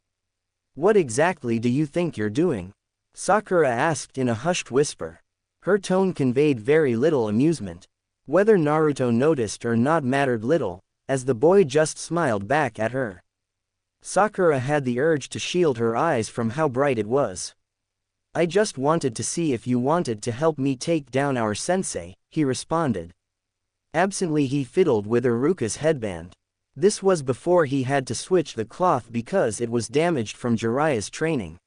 A: What exactly do you think you're doing? Sakura asked in a hushed whisper. Her tone conveyed very little amusement. Whether Naruto noticed or not mattered little, as the boy just smiled back at her. Sakura had the urge to shield her eyes from how bright it was. I just wanted to see if you wanted to help me take down our sensei, he responded. Absently he fiddled with Iruka's headband. This was before he had to switch the cloth because it was damaged from Jiraiya's training.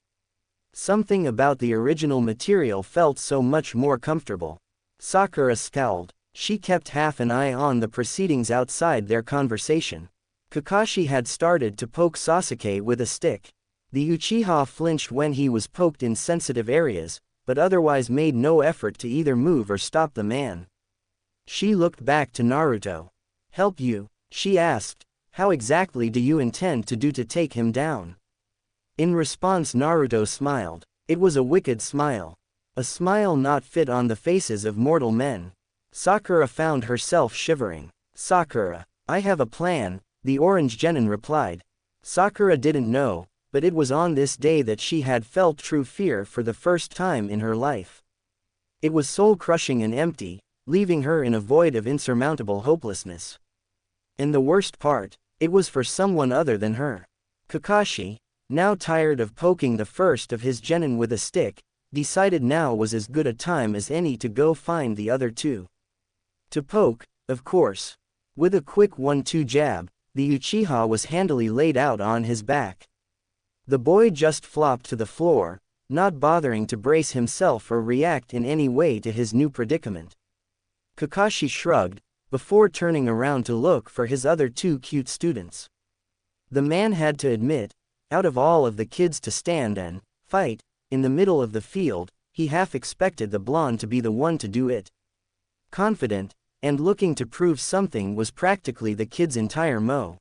A: Something about the original material felt so much more comfortable. Sakura scowled. She kept half an eye on the proceedings outside their conversation. Kakashi had started to poke Sasuke with a stick. The Uchiha flinched when he was poked in sensitive areas, but otherwise made no effort to either move or stop the man. She looked back to Naruto. Help you? She asked. How exactly do you intend to do to take him down? In response Naruto smiled. It was a wicked smile. A smile not fit on the faces of mortal men. Sakura found herself shivering. Sakura, I have a plan, the orange genin replied. Sakura didn't know, but it was on this day that she had felt true fear for the first time in her life. It was soul-crushing and empty, leaving her in a void of insurmountable hopelessness. And the worst part, it was for someone other than her. Kakashi, now tired of poking the first of his genin with a stick, decided now was as good a time as any to go find the other two. To poke, of course. With a quick 1-2 jab, the Uchiha was handily laid out on his back. The boy just flopped to the floor, not bothering to brace himself or react in any way to his new predicament. Kakashi shrugged, before turning around to look for his other two cute students. The man had to admit, out of all of the kids to stand and fight in the middle of the field, he half expected the blonde to be the one to do it. Confident, and looking to prove something was practically the kid's entire mo.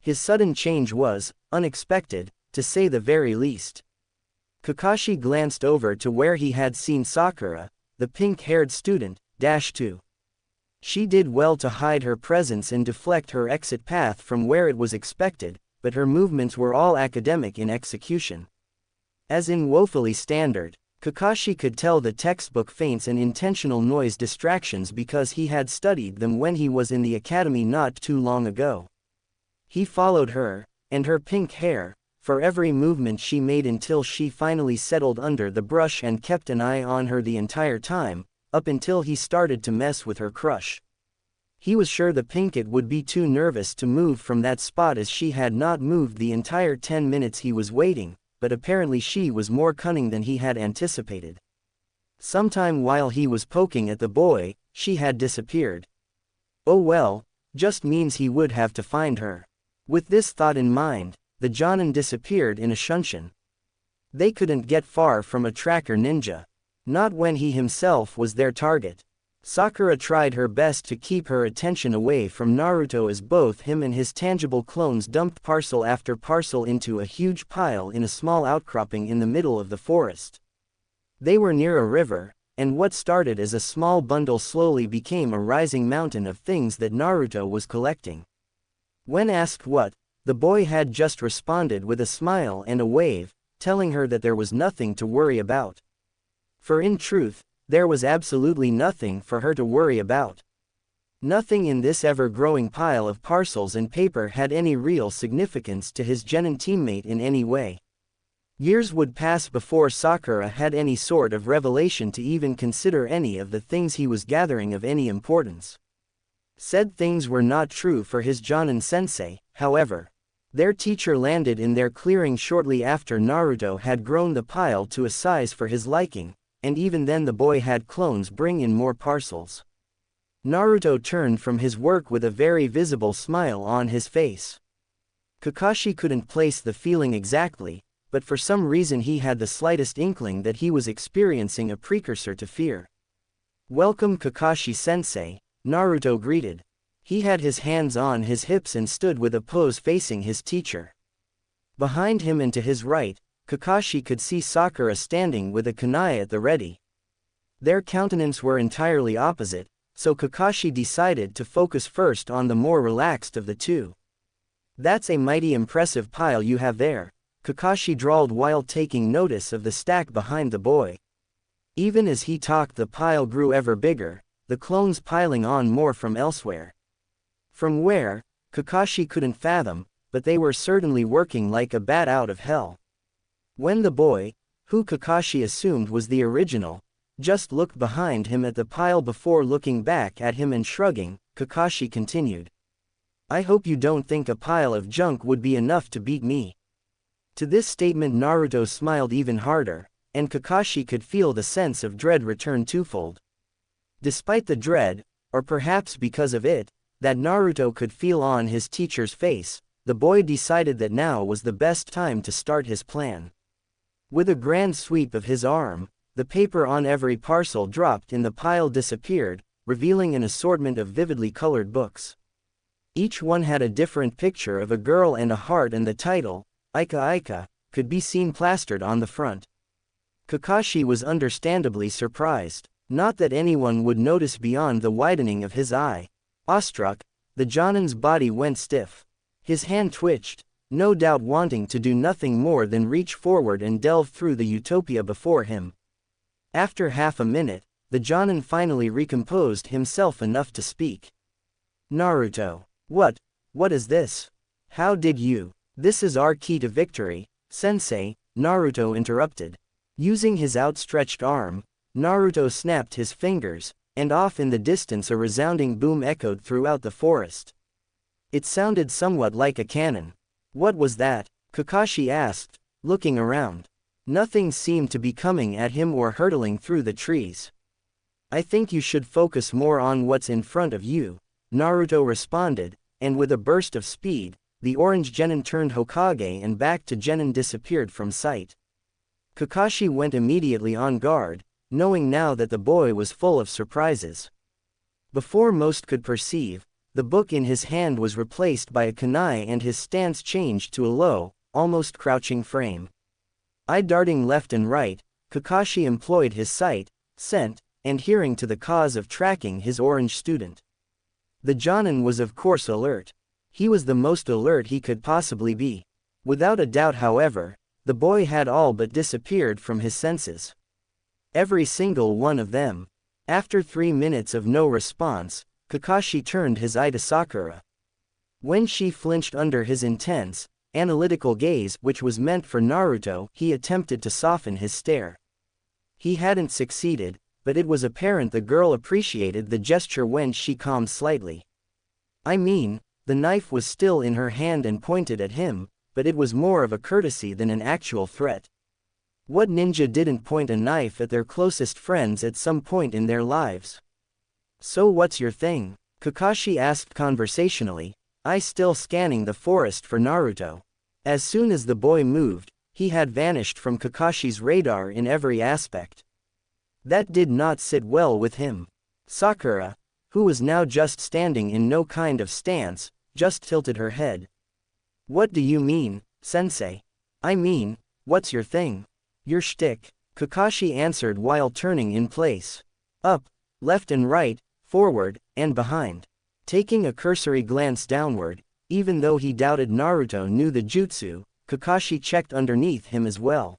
A: His sudden change was unexpected, to say the very least. Kakashi glanced over to where he had seen Sakura, the pink-haired student, -2. She did well to hide her presence and deflect her exit path from where it was expected, but her movements were all academic in execution. As in woefully standard, Kakashi could tell the textbook feints and intentional noise distractions because he had studied them when he was in the academy not too long ago. He followed her, and her pink hair, for every movement she made until she finally settled under the brush and kept an eye on her the entire time, up until he started to mess with her crush. He was sure the pinkette would be too nervous to move from that spot as she had not moved the entire 10 minutes he was waiting, but apparently she was more cunning than he had anticipated. Sometime while he was poking at the boy, she had disappeared. Oh well, just means he would have to find her. With this thought in mind, the Jonin disappeared in a shunshin. They couldn't get far from a tracker ninja. Not when he himself was their target. Sakura tried her best to keep her attention away from Naruto as both him and his tangible clones dumped parcel after parcel into a huge pile in a small outcropping in the middle of the forest. They were near a river, and what started as a small bundle slowly became a rising mountain of things that Naruto was collecting. When asked what, the boy had just responded with a smile and a wave, telling her that there was nothing to worry about. For in truth, there was absolutely nothing for her to worry about. Nothing in this ever-growing pile of parcels and paper had any real significance to his genin teammate in any way. Years would pass before Sakura had any sort of revelation to even consider any of the things he was gathering of any importance. Said things were not true for his Jonin sensei, however. Their teacher landed in their clearing shortly after Naruto had grown the pile to a size for his liking, and even then the boy had clones bring in more parcels. Naruto turned from his work with a very visible smile on his face. Kakashi couldn't place the feeling exactly, but for some reason he had the slightest inkling that he was experiencing a precursor to fear. "Welcome Kakashi-sensei," Naruto greeted. He had his hands on his hips and stood with a pose facing his teacher. Behind him and to his right, Kakashi could see Sakura standing with a kunai at the ready. Their countenances were entirely opposite, so Kakashi decided to focus first on the more relaxed of the two. "That's a mighty impressive pile you have there," Kakashi drawled while taking notice of the stack behind the boy. Even as he talked, the pile grew ever bigger, the clones piling on more from elsewhere. From where, Kakashi couldn't fathom, but they were certainly working like a bat out of hell. When the boy, who Kakashi assumed was the original, just looked behind him at the pile before looking back at him and shrugging, Kakashi continued. "I hope you don't think a pile of junk would be enough to beat me." To this statement Naruto smiled even harder, and Kakashi could feel the sense of dread return twofold. Despite the dread, or perhaps because of it, that Naruto could feel on his teacher's face, the boy decided that now was the best time to start his plan. With a grand sweep of his arm, the paper on every parcel dropped in the pile disappeared, revealing an assortment of vividly colored books. Each one had a different picture of a girl and a heart, and the title, Aika Aika, could be seen plastered on the front. Kakashi was understandably surprised. Not that anyone would notice beyond the widening of his eye. Awestruck, the Jonin's body went stiff. His hand twitched, no doubt wanting to do nothing more than reach forward and delve through the utopia before him. After half a minute, the Jonin finally recomposed himself enough to speak. Naruto. What is this? How did you? This is our key to victory, sensei, Naruto interrupted. Using his outstretched arm, Naruto snapped his fingers, and off in the distance a resounding boom echoed throughout the forest. It sounded somewhat like a cannon. What was that? Kakashi asked, looking around. Nothing seemed to be coming at him or hurtling through the trees. I think you should focus more on what's in front of you, Naruto responded, and with a burst of speed, the orange genin turned Hokage and back to genin disappeared from sight. Kakashi went immediately on guard, knowing now that the boy was full of surprises. Before most could perceive, the book in his hand was replaced by a kunai and his stance changed to a low, almost crouching frame. Darting left and right, Kakashi employed his sight, scent, and hearing to the cause of tracking his orange student. The Jonin was of course alert. He was the most alert he could possibly be. Without a doubt, however, the boy had all but disappeared from his senses. Every single one of them. After 3 minutes of no response, Kakashi turned his eye to Sakura. When she flinched under his intense, analytical gaze which was meant for Naruto, he attempted to soften his stare. He hadn't succeeded, but it was apparent the girl appreciated the gesture when she calmed slightly. I mean, the knife was still in her hand and pointed at him, but it was more of a courtesy than an actual threat. What ninja didn't point a knife at their closest friends at some point in their lives? So what's your thing? Kakashi asked conversationally, eye still scanning the forest for Naruto. As soon as the boy moved, he had vanished from Kakashi's radar in every aspect. That did not sit well with him. Sakura, who was now just standing in no kind of stance, just tilted her head. What do you mean, sensei? I mean, what's your thing? Your shtick, Kakashi answered while turning in place. Up, left and right, forward, and behind. Taking a cursory glance downward, even though he doubted Naruto knew the jutsu, Kakashi checked underneath him as well.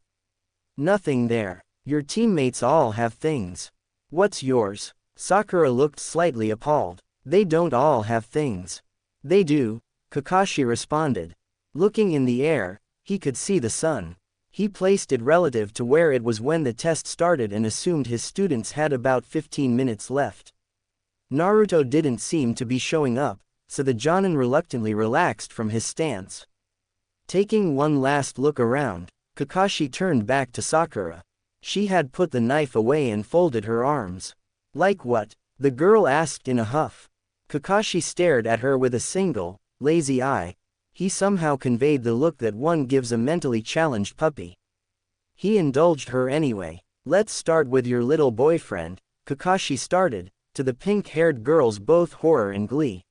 A: Nothing there. Your teammates all have things. What's yours? Sakura looked slightly appalled. They don't all have things. They do, Kakashi responded. Looking in the air, he could see the sun. He placed it relative to where it was when the test started and assumed his students had about 15 minutes left. Naruto didn't seem to be showing up, so the Jonin reluctantly relaxed from his stance. Taking one last look around, Kakashi turned back to Sakura. She had put the knife away and folded her arms. Like what? The girl asked in a huff. Kakashi stared at her with a single, lazy eye. He somehow conveyed the look that one gives a mentally challenged puppy. He indulged her anyway. Let's start with your little boyfriend, Kakashi started, to the pink-haired girls both horror and glee.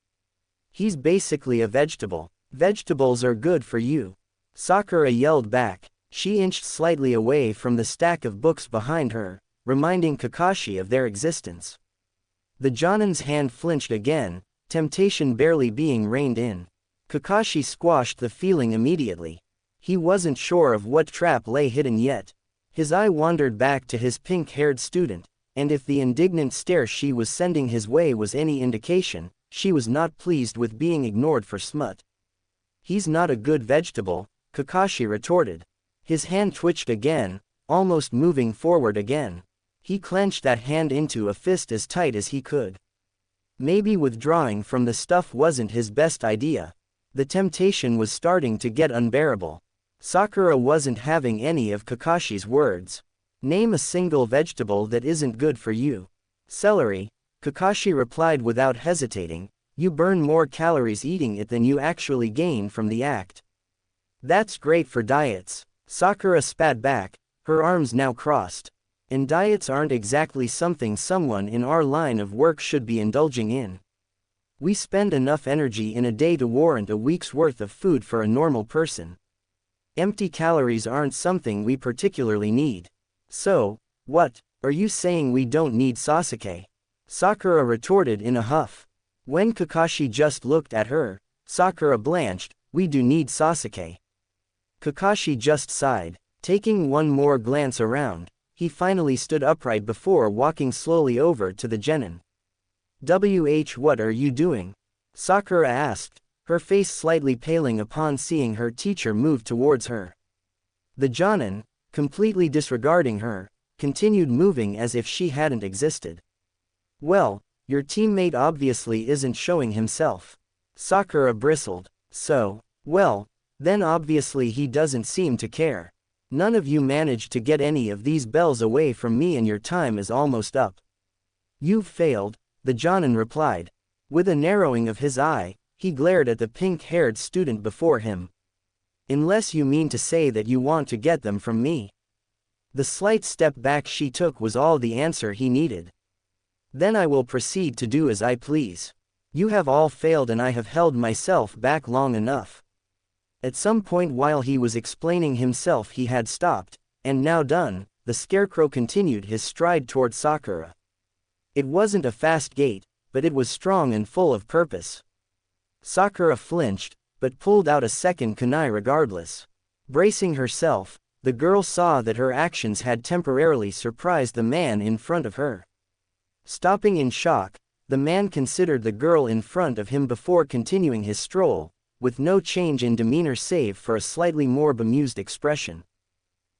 A: He's basically a vegetable. Vegetables are good for you. Sakura yelled back. She inched slightly away from the stack of books behind her, reminding Kakashi of their existence. The Jonin's hand flinched again, temptation barely being reined in. Kakashi squashed the feeling immediately. He wasn't sure of what trap lay hidden yet. His eye wandered back to his pink-haired student, and if the indignant stare she was sending his way was any indication, she was not pleased with being ignored for smut. He's not a good vegetable, Kakashi retorted. His hand twitched again, almost moving forward again. He clenched that hand into a fist as tight as he could. Maybe withdrawing from the stuff wasn't his best idea. The temptation was starting to get unbearable. Sakura wasn't having any of Kakashi's words. Name a single vegetable that isn't good for you. Celery, Kakashi replied without hesitating. You burn more calories eating it than you actually gain from the act. That's great for diets. Sakura spat back, her arms now crossed. And diets aren't exactly something someone in our line of work should be indulging in. We spend enough energy in a day to warrant a week's worth of food for a normal person. Empty calories aren't something we particularly need. So, what, are you saying we don't need Sasuke? Sakura retorted in a huff. When Kakashi just looked at her, Sakura blanched. We do need Sasuke. Kakashi just sighed. Taking one more glance around, he finally stood upright before walking slowly over to the genin. What are you doing? Sakura asked, her face slightly paling upon seeing her teacher move towards her. The genin, completely disregarding her, continued moving as if she hadn't existed. Well, your teammate obviously isn't showing himself. Sakura bristled. So, well, then obviously he doesn't seem to care. None of you managed to get any of these bells away from me and your time is almost up. You've failed, the genin replied. With a narrowing of his eye, he glared at the pink-haired student before him. Unless you mean to say that you want to get them from me. The slight step back she took was all the answer he needed. Then I will proceed to do as I please. You have all failed and I have held myself back long enough. At some point while he was explaining himself he had stopped, and now done, the scarecrow continued his stride toward Sakura. It wasn't a fast gait, but it was strong and full of purpose. Sakura flinched, but pulled out a second kunai regardless. Bracing herself, the girl saw that her actions had temporarily surprised the man in front of her. Stopping in shock, the man considered the girl in front of him before continuing his stroll, with no change in demeanor save for a slightly more bemused expression.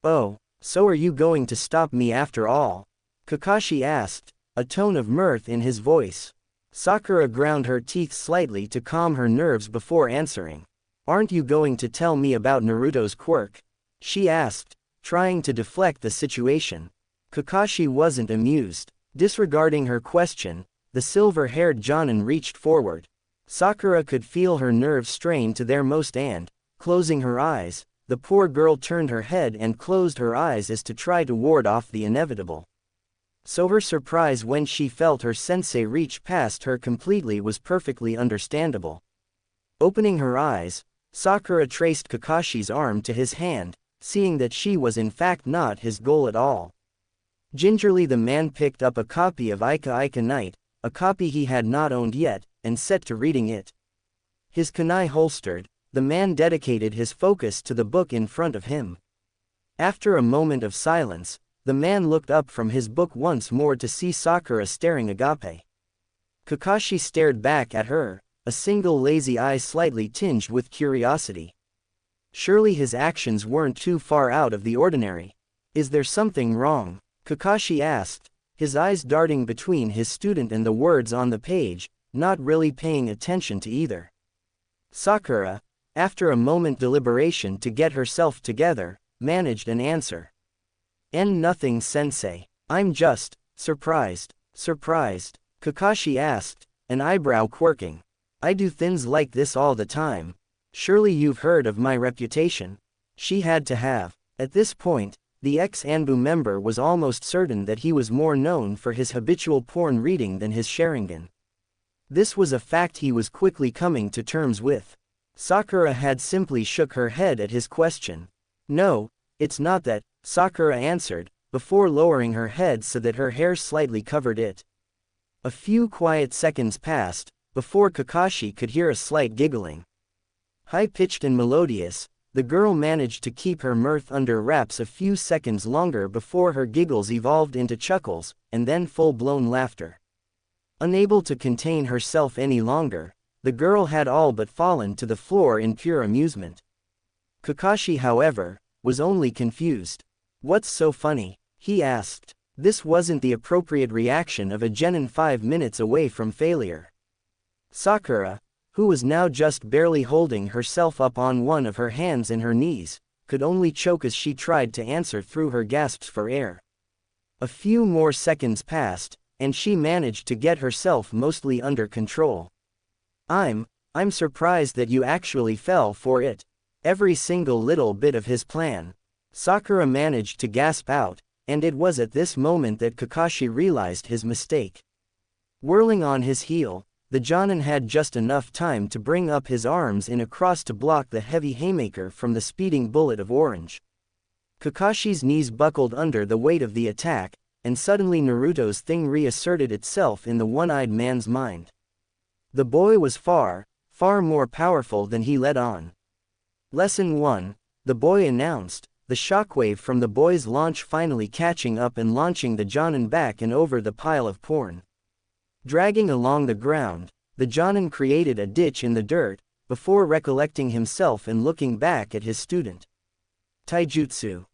A: Oh, so are you going to stop me after all? Kakashi asked, a tone of mirth in his voice. Sakura ground her teeth slightly to calm her nerves before answering. Aren't you going to tell me about Naruto's quirk? She asked, trying to deflect the situation. Kakashi wasn't amused. Disregarding her question, the silver-haired genin reached forward. Sakura could feel her nerves strain to their most and, closing her eyes, the poor girl turned her head and closed her eyes as to try to ward off the inevitable. So her surprise when she felt her sensei reach past her completely was perfectly understandable. Opening her eyes, Sakura traced Kakashi's arm to his hand, seeing that she was in fact not his goal at all. Gingerly the man picked up a copy of Ika Ika Night, a copy he had not owned yet, and set to reading it. His kunai holstered, the man dedicated his focus to the book in front of him. After a moment of silence, the man looked up from his book once more to see Sakura staring agape. Kakashi stared back at her, a single lazy eye slightly tinged with curiosity. Surely his actions weren't too far out of the ordinary. Is there something wrong? Kakashi asked, his eyes darting between his student and the words on the page, not really paying attention to either. Sakura, after a moment deliberation to get herself together, managed an answer. Nothing sensei. I'm just, surprised. Surprised? Kakashi asked, an eyebrow quirking. I do things like this all the time. Surely you've heard of my reputation. She had to have. At this point, the ex-Anbu member was almost certain that he was more known for his habitual porn reading than his Sharingan. This was a fact he was quickly coming to terms with. Sakura had simply shook her head at his question. No, it's not that, Sakura answered, before lowering her head so that her hair slightly covered it. A few quiet seconds passed, before Kakashi could hear a slight giggling. High-pitched and melodious, the girl managed to keep her mirth under wraps a few seconds longer before her giggles evolved into chuckles, and then full-blown laughter. Unable to contain herself any longer, the girl had all but fallen to the floor in pure amusement. Kakashi, however, was only confused. What's so funny? He asked. This wasn't the appropriate reaction of a genin 5 minutes away from failure. Sakura, who was now just barely holding herself up on one of her hands and her knees, could only choke as she tried to answer through her gasps for air. A few more seconds passed, and she managed to get herself mostly under control. I'm surprised that you actually fell for it. Every single little bit of his plan. Sakura managed to gasp out, and it was at this moment that Kakashi realized his mistake. Whirling on his heel, the Jonin had just enough time to bring up his arms in a cross to block the heavy haymaker from the speeding bullet of orange. Kakashi's knees buckled under the weight of the attack, and suddenly Naruto's thing reasserted itself in the one-eyed man's mind. The boy was far more powerful than he let on. Lesson 1, the boy announced, the shockwave from the boy's launch finally catching up and launching the Jonin back and over the pile of porn. Dragging along the ground, the Jonin created a ditch in the dirt, before recollecting himself and looking back at his student. Taijutsu.